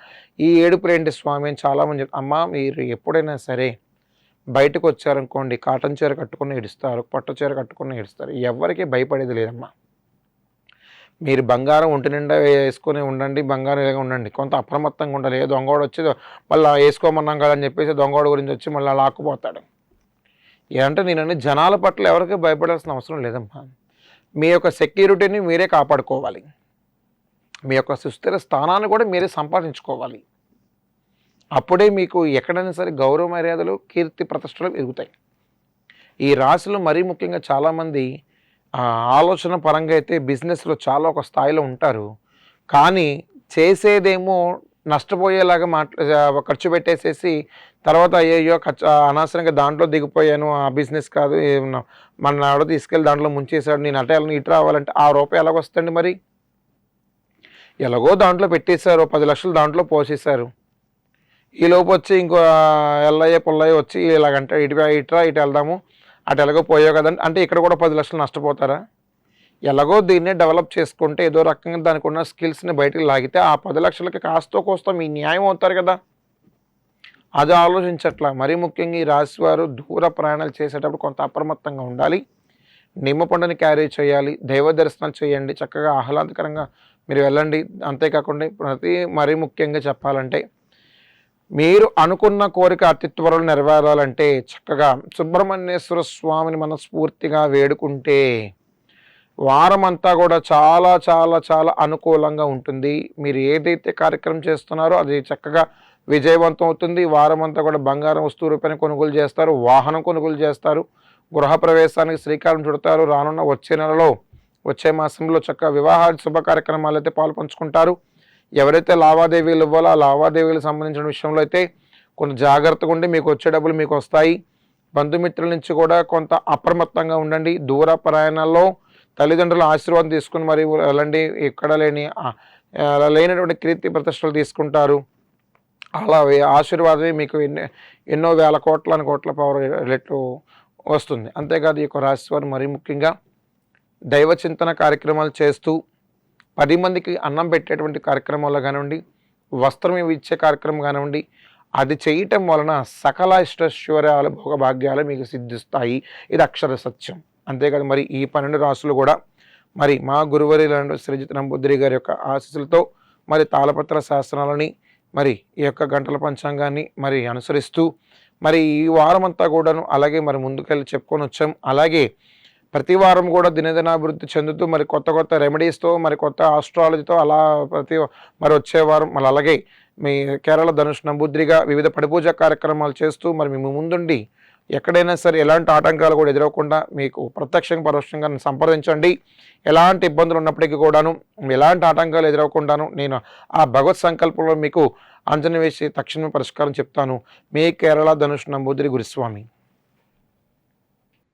ఈ ఏడుపులు ఏంటి స్వామి అని చాలామంది అమ్మ మీరు ఎప్పుడైనా సరే బయటకు వచ్చారనుకోండి, కాటన్ చీర కట్టుకుని ఏడుస్తారు, పట్టు చీర కట్టుకుని ఏడుస్తారు, ఎవరికి భయపడేది లేదమ్మా. మీరు బంగారం ఒంటి నిండా వేసుకొని ఉండండి, బంగారం ఇలాగా ఉండండి, కొంత అప్రమత్తంగా ఉండాలి. ఏ దొంగోడు వచ్చి మళ్ళీ వేసుకోమన్నాం కదా అని చెప్పేసి దొంగోడు గురించి వచ్చి మళ్ళీ లాక్కుపోతాడు. ఏంటంటే నేను జనాల పట్ల ఎవరికి భయపడాల్సిన అవసరం లేదమ్మా. మీ యొక్క సెక్యూరిటీని మీరే కాపాడుకోవాలి. మీ యొక్క సుస్థిర స్థానాన్ని కూడా మీరే సంపాదించుకోవాలి. అప్పుడే మీకు ఎక్కడైనా సరే గౌరవ మర్యాదలు, కీర్తి ప్రతిష్టలు ఎదుగుతాయి. ఈ రాశిలో మరీ ముఖ్యంగా చాలామంది ఆలోచన పరంగా అయితే బిజినెస్లో చాలా ఒక స్థాయిలో ఉంటారు. కానీ చేసేదేమో నష్టపోయేలాగా ఖర్చు పెట్టేసేసి తర్వాత అయ్యో అనవసరంగా దాంట్లో దిగిపోయాను, ఆ బిజినెస్ కాదు మన ఎవడో తీసుకెళ్ళి దాంట్లో ముంచేశాడు, నేను అటు వెళ్ళను ఇటు రావాలంటే ఆ రూపాయి ఎలాగొస్తుంది మరి? ఎలాగో దాంట్లో పెట్టేశారు, 10 లక్షలు దాంట్లో పోసేశారు. ఈ లోపు వచ్చి ఇంకో ఎల్లయ్య పుల్లయ్య వచ్చి ఇలాగంటే ఇటురా ఇటు వెళ్దాము, అటు ఎలాగో పోయావు కదండి అంటే ఇక్కడ కూడా 10 లక్షలు నష్టపోతారా? ఎలాగో దీన్నే డెవలప్ చేసుకుంటే ఏదో రకంగా దానికి ఉన్న స్కిల్స్ని బయటకు లాగితే ఆ 10 లక్షలకి కాస్తో కోస్తో మీ న్యాయం అవుతారు కదా. అది ఆలోచించట్లా. మరీ ముఖ్యంగా ఈ రాశివారు దూర ప్రయాణాలు చేసేటప్పుడు కొంత అప్రమత్తంగా ఉండాలి. నిమ్మ పండుని క్యారీ చేయాలి, దైవ దర్శనాలు చేయండి, చక్కగా ఆహ్లాదకరంగా మీరు వెళ్ళండి. అంతేకాకుండా మరీ ముఖ్యంగా చెప్పాలంటే మీరు అనుకున్న కోరిక అతి త్వరలో నెరవేరాలంటే చక్కగా సుబ్రహ్మణ్యేశ్వర స్వామిని మనస్ఫూర్తిగా వేడుకుంటే వారం అంతా కూడా చాలా చాలా చాలా అనుకూలంగా ఉంటుంది. మీరు ఏదైతే కార్యక్రమం చేస్తున్నారో అది చక్కగా విజయవంతం అవుతుంది. వారం అంతా కూడా బంగారం వస్తువు రూపాయలు కొనుగోలు చేస్తారు, వాహనం కొనుగోలు చేస్తారు, గృహప్రవేశానికి శ్రీకారం చుడతారు. రానున్న వచ్చే మాసంలో చక్కగా వివాహ శుభ కార్యక్రమాలు అయితే పాల్పంచుకుంటారు. ఎవరైతే లావాదేవీలు ఇవ్వాలో ఆ లావాదేవీలకు సంబంధించిన విషయంలో అయితే కొంత జాగ్రత్తగా ఉండి మీకు వచ్చే డబ్బులు మీకు వస్తాయి. బంధుమిత్రుల నుంచి కూడా కొంత అప్రమత్తంగా ఉండండి. దూర ప్రయాణాల్లో తల్లిదండ్రుల ఆశీర్వాదం తీసుకుని మరి వెళ్ళండి. ఎక్కడ లేనటువంటి కీర్తి ప్రతిష్టలు తీసుకుంటారు. అలా ఆశీర్వాదమే మీకు ఎన్నో వేల కోట్ల పవర్ రెట్లు వస్తుంది. అంతేకాదు ఈ యొక్క రాశి వారు మరీ ముఖ్యంగా దైవ చింతన కార్యక్రమాలు చేస్తూ 10 మందికి అన్నం పెట్టేటువంటి కార్యక్రమాల్లో కానివ్వండి, వస్త్రం ఇచ్చే కార్యక్రమం కానివ్వండి, అది చేయటం వలన సకల ఇష్టైశ్వర్యాలు భోగభాగ్యాలు మీకు సిద్ధిస్తాయి. ఇది అక్షర సత్యం. అంతేకాదు మరి ఈ 12 రాశులు కూడా మరి మా గురువరి శ్రీజిత్ నంబూద్రి గారి యొక్క ఆశీస్సులతో మరి తాళపత్ర శాస్త్రాలని మరి ఈ యొక్క గంటల పంచాంగాన్ని మరి అనుసరిస్తూ మరి ఈ వారం అంతా కూడాను అలాగే మరి ముందుకెళ్ళి చెప్పుకొని వచ్చాం. అలాగే ప్రతి వారం కూడా దినదినాభివృద్ధి చెందుతూ మరి కొత్త రెమెడీస్తో మరి కొత్త ఆస్ట్రాలజీతో అలా మరి వచ్చే వారం మళ్ళీ అలాగే మీ కేరళ ధనుష్ నంబూద్రిగా వివిధ పడిపూజ కార్యక్రమాలు చేస్తూ మరి మేము ముందుండి ఎక్కడైనా సరే ఎలాంటి ఆటంకాలు కూడా ఎదురవకుండా మీకు ప్రత్యక్షంగా పరోక్షంగా సంప్రదించండి. ఎలాంటి ఇబ్బందులు ఉన్నప్పటికీ కూడాను ఎలాంటి ఆటంకాలు ఎదురవకుండాను నేను ఆ భగవత్ సంకల్పంలో మీకు అంజన వేసి తక్షణమే పరిష్కారం చెప్తాను. మీ Kerala Dhanush Namboodri Guruswamy.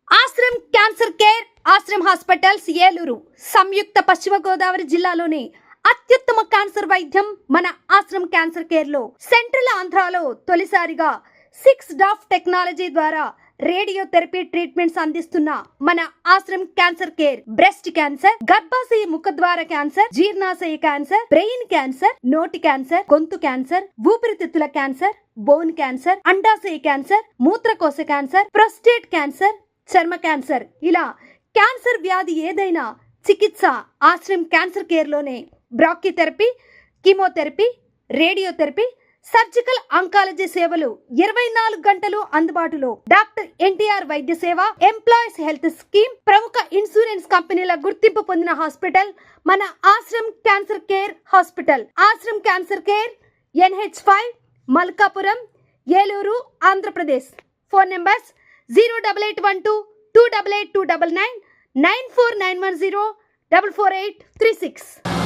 Ashram cancer care, Ashram hospitals, Eluru సంయుక్త పశ్చిమ గోదావరి జిల్లాలోని అత్యుత్తమ క్యాన్సర్ వైద్యం మన ఆశ్రమ్ క్యాన్సర్ కేర్ లో సెంట్రల్ ఆంధ్రాలో తొలిసారిగా 6 డాఫ్ టెక్నాలజీ ద్వారా రేడియోథెరపీ ట్రీట్మెంట్స్ అందిస్తున్న మన Ashram cancer care breast cancer, గర్భాశయ ముఖద్వార క్యాన్సర్, జీర్ణాశయ క్యాన్సర్, బ్రెయిన్ క్యాన్సర్, నోటి క్యాన్సర్, గొంతు క్యాన్సర్, ఊపిరితిత్తుల క్యాన్సర్, బోన్ క్యాన్సర్, అండాశయ క్యాన్సర్, మూత్రకోశ క్యాన్సర్, ప్రొస్టేట్ క్యాన్సర్, చర్మ క్యాన్సర్, ఇలా క్యాన్సర్ వ్యాధి ఏదైనా చికిత్స ఆశ్రమ్ క్యాన్సర్ కేర్ లోనే. బ్రాక్కిథెరపీ, కీమోథెరపీ, రేడియోథెరపీ, సర్జికల్ ఆంకాలజీ సేవలు 24 గంటలు అందుబాటులో. డాక్టర్ ఎన్టీఆర్ వైద్య సేవ, ఎంప్లాయీస్ హెల్త్ స్కీమ్, ప్రముఖ ఇన్సూరెన్స్ కంపెనీల గుర్తింపు పొందిన హాస్పిటల్ మన Ashram cancer care hospital. Ashram cancer care, NH5, Malkapuram, Eluru, Andhra Pradesh. Phone numbers 08812 288 299 94910 44836.